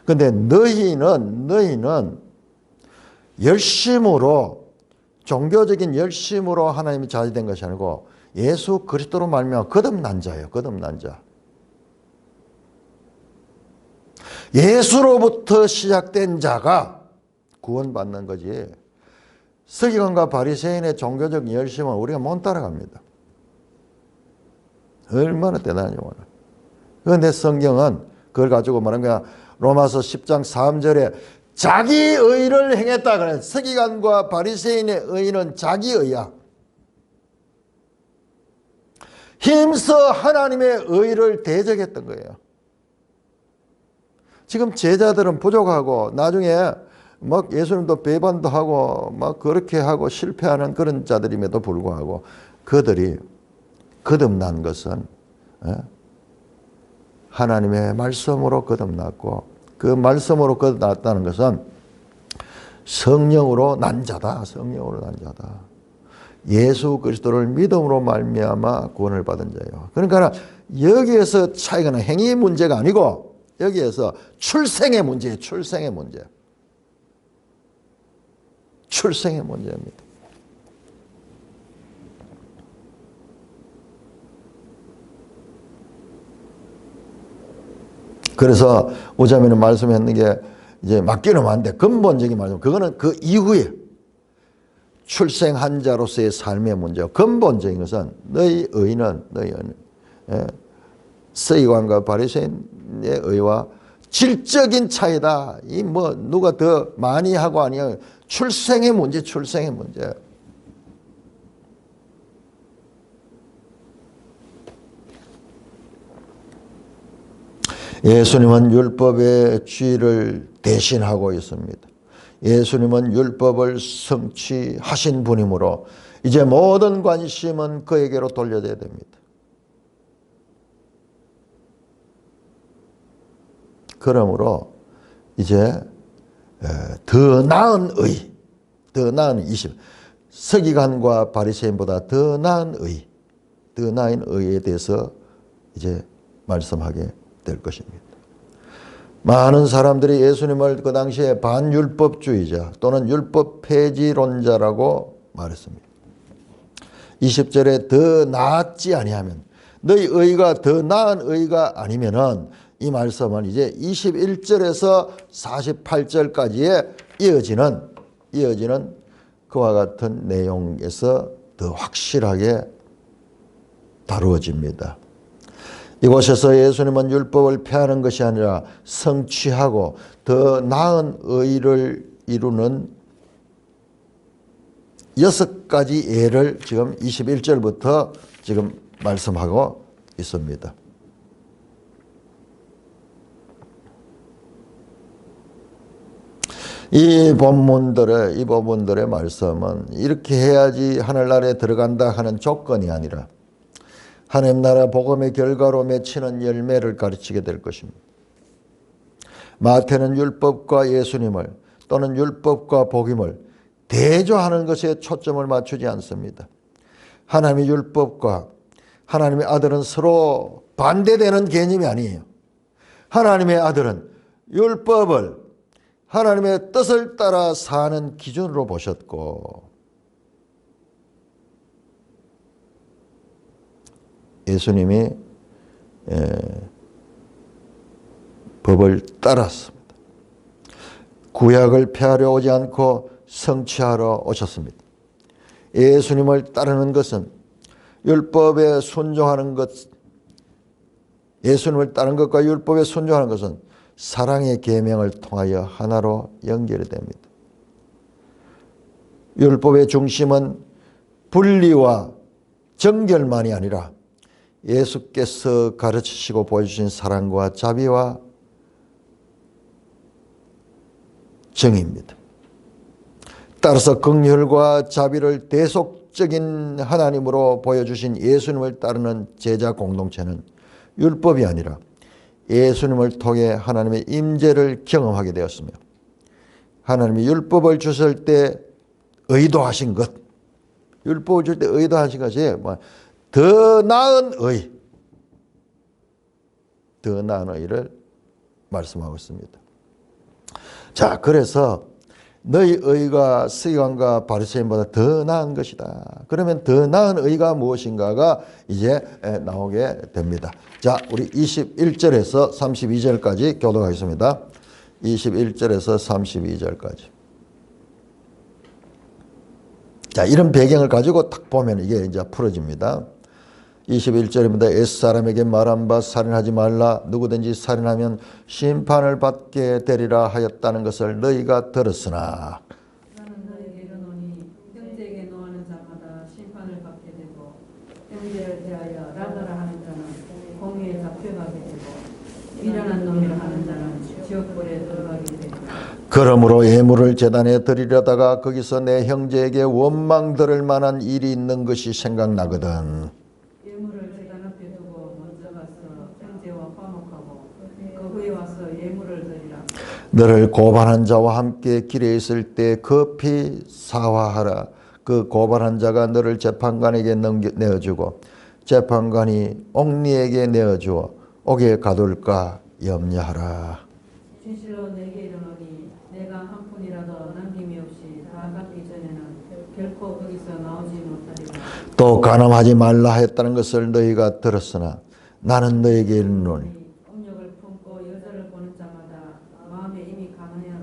근데 너희는 열심으로 종교적인 열심으로 하나님이 자제된 것이 아니고 예수 그리스도로 말미암아 거듭난 자예요. 거듭난 자. 예수로부터 시작된 자가 구원받는 거지. 서기관과 바리새인의 종교적 열심은 우리가 못 따라갑니다. 얼마나 대단한지 몰라. 그런데 성경은 그걸 가지고 말하는 거야. 로마서 10장 3절에 자기 의를 행했다 그래. 서기관과 바리새인의 의는 자기 의야. 힘써 하나님의 의를 대적했던 거예요. 지금 제자들은 부족하고 나중에 막 예수님도 배반도 하고 막 그렇게 하고 실패하는 그런 자들임에도 불구하고 그들이 거듭난 것은 하나님의 말씀으로 거듭났고 그 말씀으로 거듭났다는 것은 성령으로 난 자다. 성령으로 난 자다. 예수 그리스도를 믿음으로 말미암아 구원을 받은 자예요. 그러니까 여기에서 차이가 나 행위 문제가 아니고 여기에서 출생의 문제예요. 출생의 문제. 출생의 문제입니다. 그래서 오자매는 말씀했는 게 이제 맡기는 안 돼. 근본적인 말씀. 그거는 그 이후에 출생한 자로서의 삶의 문제요. 근본적인 것은 너희 의는 서기관과 바리새인의 의와 질적인 차이다. 이 뭐 누가 더 많이 하고 아니야. 출생의 문제, 출생의 문제. 예수님은 율법의 쥐를 대신하고 있습니다. 예수님은 율법을 성취하신 분이므로 이제 모든 관심은 그에게로 돌려져야 됩니다. 그러므로 이제 더 나은 의, 더 나은 20, 서기관과 바리새인보다 더 나은 의, 더 나은 의에 대해서 이제 말씀하게 될 것입니다. 많은 사람들이 예수님을 그 당시에 반율법주의자 또는 율법 폐지론자라고 말했습니다. 20절에 더 나았지 아니하면 너희 의가 더 나은 의가 아니면은 이 말씀은 이제 21절에서 48절까지의 이어지는 그와 같은 내용에서 더 확실하게 다루어집니다. 이곳에서 예수님은 율법을 폐하는 것이 아니라 성취하고 더 나은 의를 이루는 6가지 예를 지금 21절부터 지금 말씀하고 있습니다. 이 본문들의 말씀은 이렇게 해야지 하늘나라에 들어간다 하는 조건이 아니라 하나님 나라 복음의 결과로 맺히는 열매를 가르치게 될 것입니다. 마태는 율법과 예수님을 또는 율법과 복음을 대조하는 것에 초점을 맞추지 않습니다. 하나님의 율법과 하나님의 아들은 서로 반대되는 개념이 아니에요. 하나님의 아들은 율법을 하나님의 뜻을 따라 사는 기준으로 보셨고, 예수님이 법을 따랐습니다. 구약을 폐하려 오지 않고 성취하러 오셨습니다. 예수님을 따르는 것은 율법에 순종하는 것, 예수님을 따르는 것과 율법에 순종하는 것은 사랑의 계명을 통하여 하나로 연결이 됩니다. 율법의 중심은 분리와 정결만이 아니라 예수께서 가르치시고 보여주신 사랑과 자비와 정의입니다. 따라서 긍휼과 자비를 대속적인 하나님으로 보여주신 예수님을 따르는 제자 공동체는 율법이 아니라 예수님을 통해 하나님의 임재를 경험하게 되었으며, 하나님이 율법을 주실 때 의도하신 것, 율법을 줄 때 의도하신 것이 더 나은 의, 더 나은 의를 말씀하고 있습니다. 자, 그래서 너희 의가 서기관과 바리새인보다 더 나은 것이다. 그러면 더 나은 의가 무엇인가가 이제 나오게 됩니다. 자, 우리 21절에서 32절까지 교독하겠습니다. 21절에서 32절까지. 자, 이런 배경을 가지고 딱 보면 이게 이제 풀어집니다. 21절입니다. 옛사람에게 말한 바 살인하지 말라. 누구든지 살인하면 심판을 받게 되리라 하였다는 것을 너희가 들었으나, 나는 너에게 이르노니 형제에게 노하는 자마다 심판을 받게 되고, 형제를 대하여 라가라 하는 자는 공의에 잡혀가게 되고, 미련한 놈이라 하는 자는 지옥불에 들어가게 되고. 그러므로 예물을 제단에 드리려다가 거기서 내 형제에게 원망 들을 만한 일이 있는 것이 생각나거든. 예물을 제단 앞에 두고 먼저 가서 형제와 화목하고 그 후에 와서 예물을 드리라. 너를 고발한 자와 함께 길에 있을 때 급히 사화하라. 그 고발한 자가 너를 재판관에게 내어주고 재판관이 옥리에게 내어주어 옥에 가둘까 염려하라. 진실로 내게 이르노니 내가 한 푼이라도 남김이 없이 다 갚기 전에는 결코 거기서 나오지 못하리라. 또 간음하지 말라 했다는 것을 너희가 들었으나 나는 너에게 이르노니 음욕을 품고 여자를 보는 자마다 마음에 이미 간하였느니라.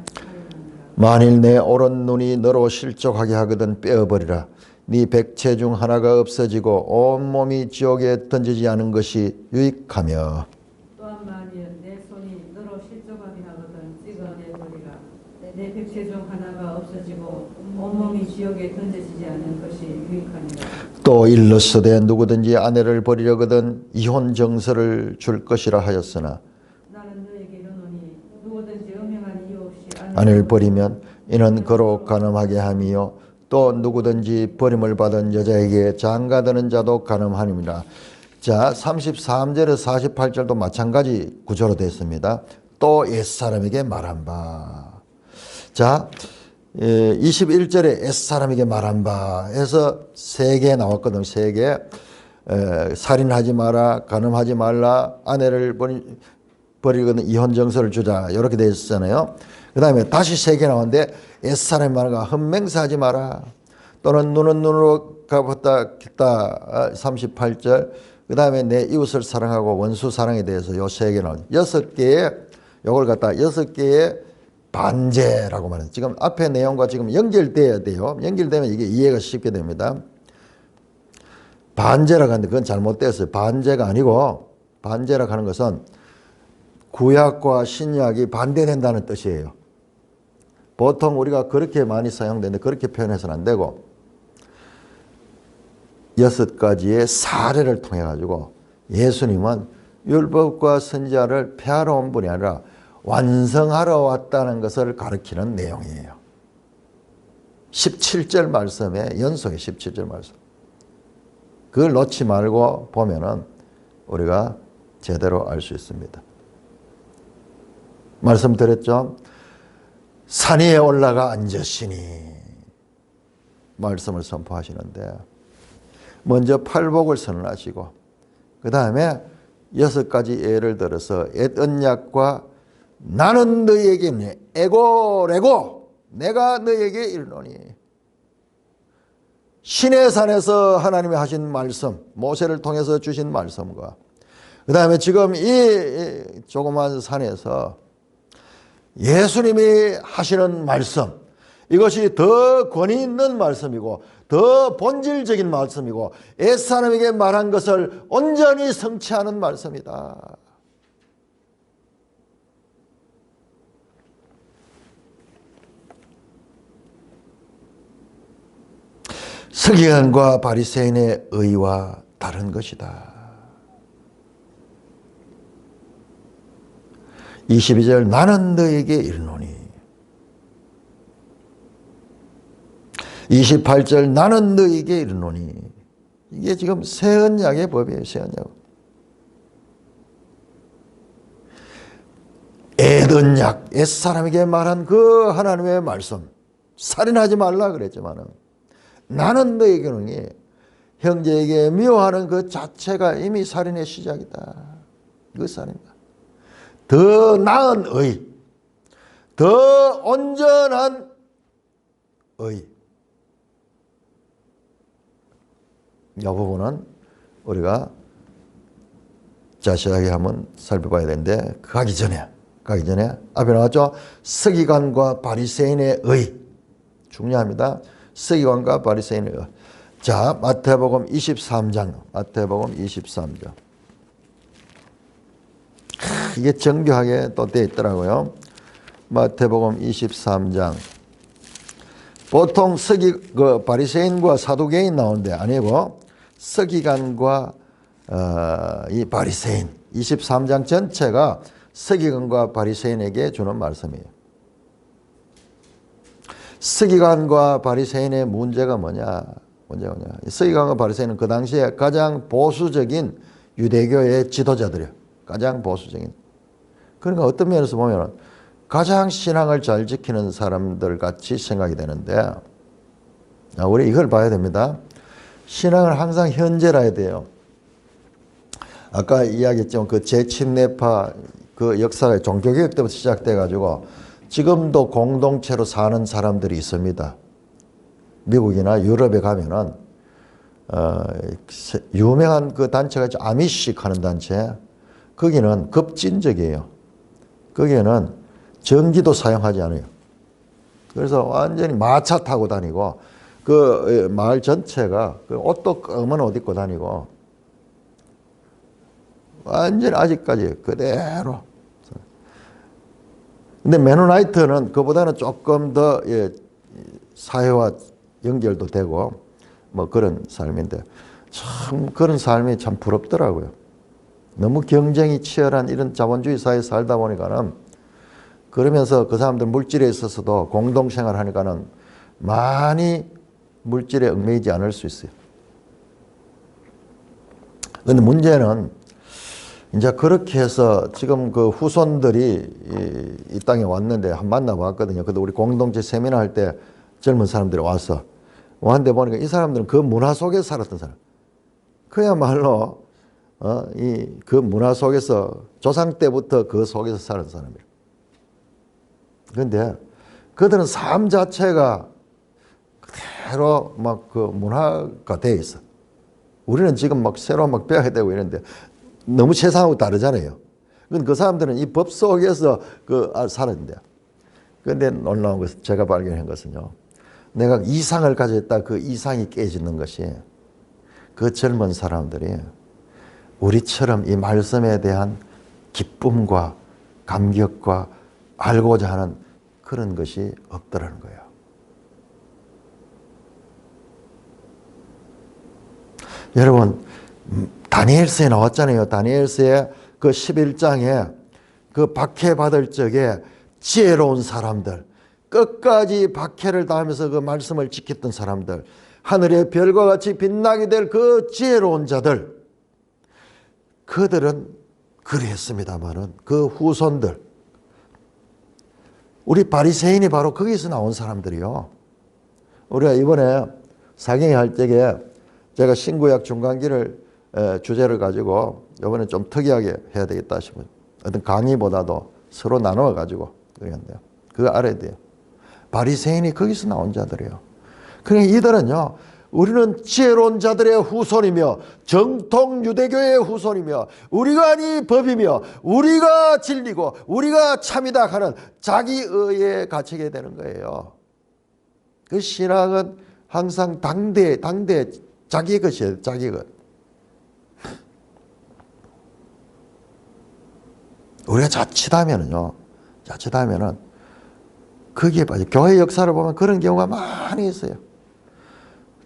만일 내 오른 눈이 너로 실족하게 하거든 빼어버리라. 네 백체 중 하나가 없어지고 온몸이 지옥에 던지지 않은 것이 유익하며, 또한 만일 내 손이 너로 실족하게 하거든 찍어내버리라. 내 백체 중 하나가 없어지고 온몸이 지옥에 던져지지 않은 것이 유익하니라. 또 일러스되 누구든지 아내를 버리려거든 이혼 정서를 줄 것이라 하였으나 나는 너에게 이르노니 누구든지 음행한 이유 없이 아내를 버리면 이는 그로 간음하게 함이요 또 누구든지 버림을 받은 여자에게 장가드는 자도 간음하니라. 자, 33절에서 48절도 마찬가지 구조로 되어 있습니다. 또 옛사람에게 말한 바. 자, 21절에 옛사람에게 말한 바 해서 세 개 나왔거든요. 세 개. 살인하지 마라, 간음하지 말라, 아내를 버리거든 이혼 정서를 주자, 이렇게 되어 있었잖아요. 그 다음에 다시 세 개 나왔는데 옛사람이 말한 거 흠맹사하지 마라, 또는 눈은 눈으로 갚았다 겠다, 38절. 그 다음에 내 이웃을 사랑하고 원수 사랑에 대해서 요 세 개 나옵니다. 6개의 요걸 갖다 6개의 반제라고 말해요. 지금 앞에 내용과 지금 연결돼야 돼요. 연결되면 이게 이해가 쉽게 됩니다. 반제라고 하는데 그건 잘못됐어요. 반제가 아니고, 반제라고 하는 것은 구약과 신약이 반대된다는 뜻이에요. 보통 우리가 그렇게 많이 사용되는데 그렇게 표현해서는 안 되고, 6가지의 사례를 통해 가지고 예수님은 율법과 선지자를 폐하러 온 분이 아니라 완성하러 왔다는 것을 가르치는 내용이에요. 17절 말씀에 연속의 17절 말씀. 그걸 놓지 말고 보면은 우리가 제대로 알 수 있습니다. 말씀드렸죠? 산 위에 올라가 앉으시니 말씀을 선포하시는데 먼저 팔복을 선언하시고 그 다음에 6가지 예를 들어서 옛 언약과 나는 너희에게 이르노니 에고 레고 내가 너희에게 이르노니 시내산에서 하나님이 하신 말씀 모세를 통해서 주신 말씀과 그 다음에 지금 이 조그만 산에서 예수님이 하시는 말씀 이것이 더 권위 있는 말씀이고 더 본질적인 말씀이고 옛사람에게 말한 것을 온전히 성취하는 말씀이다. 서기관과 바리새인의 의와 다른 것이다. 22절 나는 너에게 이르노니 28절 나는 너에게 이르노니 이게 지금 새 언약의 법이에요. 새 언약. 옛 언약 옛사람에게 말한 그 하나님의 말씀 살인하지 말라 그랬지만은 나는 너에게 이르노니 형제에게 미워하는 그 자체가 이미 살인의 시작이다. 그 살인이다. 더 나은 의, 더 온전한 의. 이 부분은 우리가 자세하게 한번 살펴봐야 되는데 가기 전에 앞에 나왔죠. 서기관과 바리새인의 의 중요합니다. 서기관과 바리새인의 의. 자, 마태복음 23장. 이게 정교하게 또 되어 있더라고요. 마태복음 23장. 보통 바리새인과 사두개인 나오는데 아니고 서기관과 이 바리새인 23장 전체가 서기관과 바리새인에게 주는 말씀이에요. 서기관과 바리새인의 문제가 뭐냐? 서기관과 바리새인은 그 당시에 가장 보수적인 유대교의 지도자들이에요. 가장 보수적인. 그러니까 어떤 면에서 보면 가장 신앙을 잘 지키는 사람들 같이 생각이 되는데 우리 이걸 봐야 됩니다. 신앙을 항상 현재라야 돼요. 아까 이야기했지만 그 재침례파 그 역사가 종교개혁 때부터 시작돼 가지고 지금도 공동체로 사는 사람들이 있습니다. 미국이나 유럽에 가면은 유명한 그 단체가 있죠. 아미식 하는 단체. 거기는 급진적이에요. 거기에는 전기도 사용하지 않아요. 그래서 완전히 마차 타고 다니고 그 마을 전체가 그 옷도 검은 옷 입고 다니고 완전히 아직까지 그대로. 근데 메노나이트는 그보다는 조금 더 사회와 연결도 되고 뭐 그런 삶인데 참 그런 삶이 참 부럽더라고요. 너무 경쟁이 치열한 이런 자본주의 사회에 살다 보니까는 그러면서 그 사람들 물질에 있어서도 공동생활 하니까는 많이 물질에 얽매이지 않을 수 있어요. 그런데 문제는 이제 그렇게 해서 지금 그 후손들이 이 땅에 왔는데 한 만나봤거든요. 근데 우리 공동체 세미나 할 때 젊은 사람들이 왔는데 보니까 이 사람들은 그 문화 속에서 살았던 사람. 그야말로 그 문화 속에서 조상 때부터 그 속에서 살은 사람이에요. 그런데 그들은 삶 자체가 그대로 막 그 문화가 돼 있어. 우리는 지금 막 새로 막 배워야 되고 이런데 너무 세상하고 다르잖아요. 그 사람들은 이 법 속에서 살았는데. 그런데 놀라운 것은 제가 발견한 것은요. 내가 이상을 가졌다 그 이상이 깨지는 것이 그 젊은 사람들이 우리처럼 이 말씀에 대한 기쁨과 감격과 알고자 하는 그런 것이 없더라는 거예요. 여러분 다니엘서에 나왔잖아요. 다니엘서에 그 11장에 그 박해받을 적에 지혜로운 사람들 끝까지 박해를 당하면서 그 말씀을 지켰던 사람들 하늘의 별과 같이 빛나게 될 그 지혜로운 자들, 그들은 그랬습니다마는 그 후손들, 우리 바리새인이 바로 거기서 나온 사람들이요. 우리가 이번에 사경회 할 적에 제가 신구약 중간기를 주제를 가지고 이번에 좀 특이하게 해야 되겠다 싶어요. 어떤 강의보다도 서로 나누어 가지고 그랬는데요. 그거 알아야 돼요. 바리새인이 거기서 나온 자들이에요. 그러니까 이들은요, 우리는 지혜로운 자들의 후손이며 정통 유대교의 후손이며 우리가 아니 법이며 우리가 진리고 우리가 참이다 하는 자기의에 갇히게 되는 거예요. 그 신앙은 항상 당대 자기 것이에요. 자기 것. 우리가 자칫하면은 거기에 빠져. 교회 역사를 보면 그런 경우가 많이 있어요.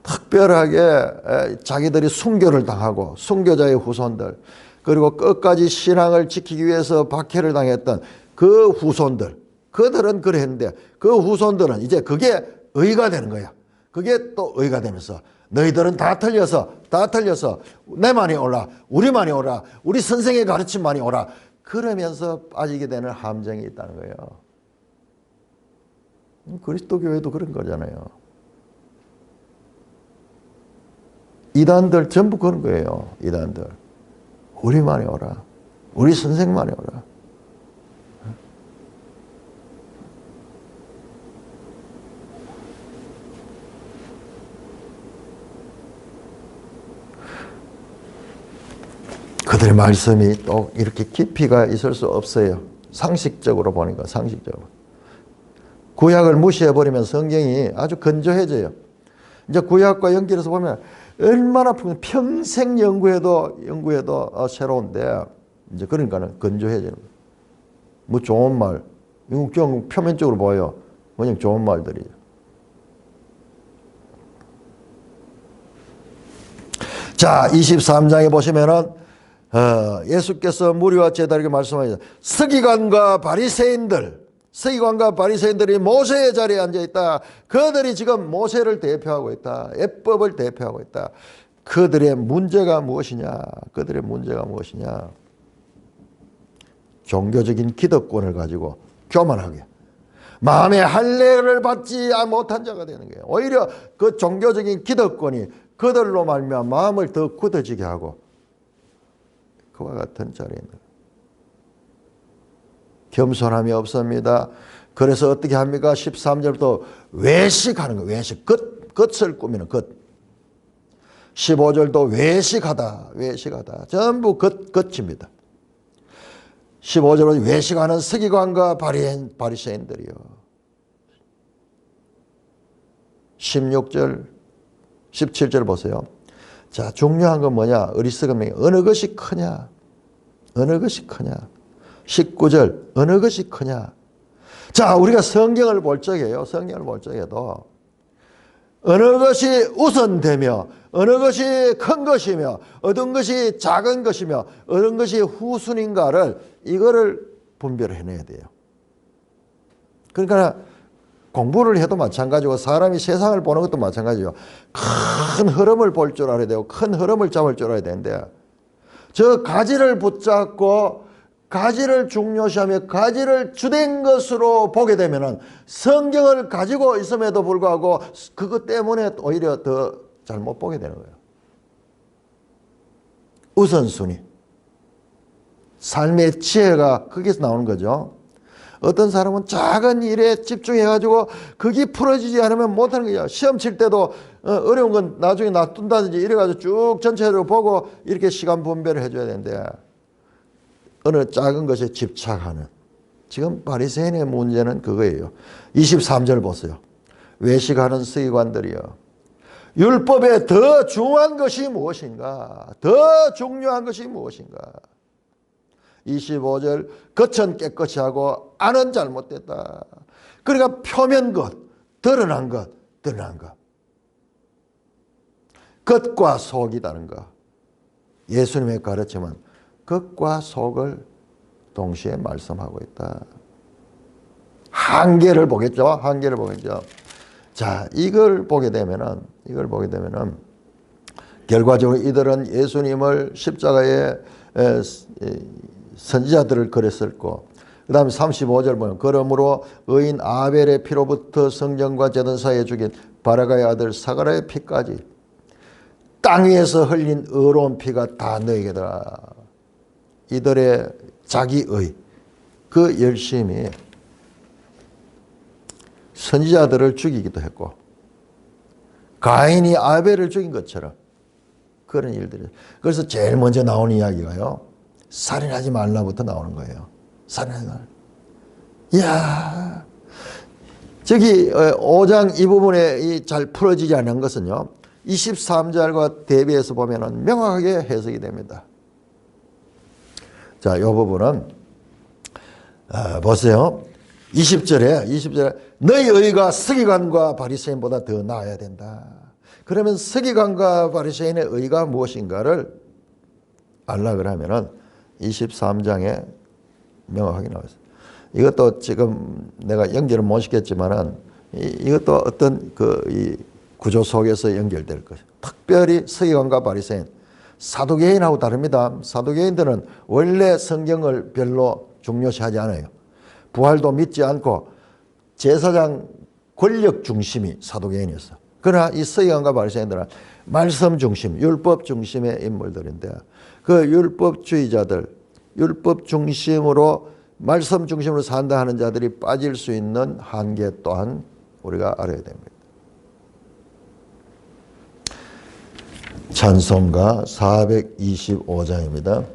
특별하게 자기들이 순교를 당하고 순교자의 후손들, 그리고 끝까지 신앙을 지키기 위해서 박해를 당했던 그 후손들, 그들은 그랬는데 그 후손들은 이제 그게 의가 되는 거야. 그게 또 의가 되면서 너희들은 다 틀려서 내만이 옳아, 우리만이 옳아, 우리 선생의 가르침만이 옳아, 그러면서 빠지게 되는 함정이 있다는 거예요. 그리스도 교회도 그런 거잖아요. 이단들 전부 그런 거예요. 이단들. 우리만이 옳아, 우리 선생만이 옳아. 그들의 말씀이 또 이렇게 깊이가 있을 수 없어요. 상식적으로 보니까, 상식적으로. 구약을 무시해버리면 성경이 아주 건조해져요. 이제 구약과 연결해서 보면 얼마나 평생 연구해도 새로운데, 이제 그러니까는 건조해지는 거예요. 뭐 좋은 말, 이거 그냥 표면적으로 보여요. 그냥 좋은 말들이죠. 자, 23장에 보시면은 예수께서 무리와 제자에게 말씀하셨다. 서기관과 바리새인들이 모세의 자리에 앉아 있다. 그들이 지금 모세를 대표하고 있다. 율법을 대표하고 있다. 그들의 문제가 무엇이냐? 종교적인 기득권을 가지고 교만하게 마음의 할례를 받지 못한 자가 되는 거예요. 오히려 그 종교적인 기득권이 그들로 말미암아 마음을 더 굳어지게 하고 그와 같은 자리에 있는 거예요. 겸손함이 없습니다. 그래서 어떻게 합니까? 13절부터 외식하는 거예요. 외식. 겉을 꾸미는 것. 15절도 외식하다. 전부 겉입니다. 15절은 외식하는 서기관과 바리새인들이요. 16절, 17절 보세요. 자, 중요한 건 뭐냐? 어리석음이 어느 것이 크냐? 19절, 어느 것이 크냐? 자, 우리가 성경을 볼 적에도 어느 것이 우선되며 어느 것이 큰 것이며 어떤 것이 작은 것이며 어떤 것이 후순인가를 이거를 분별을 해내야 돼요. 그러니까 공부를 해도 마찬가지고 사람이 세상을 보는 것도 마찬가지죠. 큰 흐름을 볼 줄 알아야 되고 큰 흐름을 잡을 줄 알아야 되는데 저 가지를 붙잡고 가지를 중요시하며 가지를 주된 것으로 보게 되면은 성경을 가지고 있음에도 불구하고 그것 때문에 오히려 더 잘못 보게 되는 거예요. 우선순위. 삶의 지혜가 거기서 나오는 거죠. 어떤 사람은 작은 일에 집중해가지고 그게 풀어지지 않으면 못하는 거예요. 시험 칠 때도 어려운 건 나중에 놔둔다든지 이래가지고 쭉 전체적으로 보고 이렇게 시간 분배를 해줘야 되는데 어느 작은 것에 집착하는. 지금 바리새인의 문제는 그거예요. 23절 보세요. 외식하는 서기관들이요. 율법에 더 중요한 것이 무엇인가? 25절 겉은 깨끗이 하고 안은 잘못됐다. 그러니까 표면 것, 드러난 것. 겉과 속이다는 것. 예수님의 가르침은 겉과 속을 동시에 말씀하고 있다. 한계를 보겠죠. 자, 이걸 보게 되면은 결과적으로 이들은 예수님을 십자가에 선지자들을 그랬었고, 그 다음에 35절 보면 그러므로 의인 아벨의 피로부터 성전과 제단 사이에 죽인 바라가의 아들 사가랴의 피까지 땅 위에서 흘린 의로운 피가 다 너에게다. 이들의 자기의 그 열심이 선지자들을 죽이기도 했고, 가인이 아벨을 죽인 것처럼 그런 일들이. 그래서 제일 먼저 나오는 이야기가요, 살인하지 말라부터 나오는 거예요. 살인하지 말라. 이야, 저기 5장 이 부분에 잘 풀어지지 않은 것은요, 23절과 대비해서 보면은 명확하게 해석이 됩니다. 자, 이 부분은 보세요. 20절에 너희 의가 서기관과 바리새인보다 더 나아야 된다. 그러면 서기관과 바리새인의 의가 무엇인가를 알라 그러면은 23장에 명확하게 나와 있어요. 이것도 지금 내가 연결을 못 시켰지만은 이것도 어떤 이 구조 속에서 연결될 것이에요. 특별히 서기관과 바리새인, 사두개인하고 다릅니다. 사두개인들은 원래 성경을 별로 중요시하지 않아요. 부활도 믿지 않고 제사장 권력 중심이 사두개인이었어. 그러나 이 서기관과 바리새인들은 말씀 중심, 율법 중심의 인물들인데, 그 율법주의자들, 율법 중심으로 말씀 중심으로 산다 하는 자들이 빠질 수 있는 한계 또한 우리가 알아야 됩니다. 찬송가 425장입니다.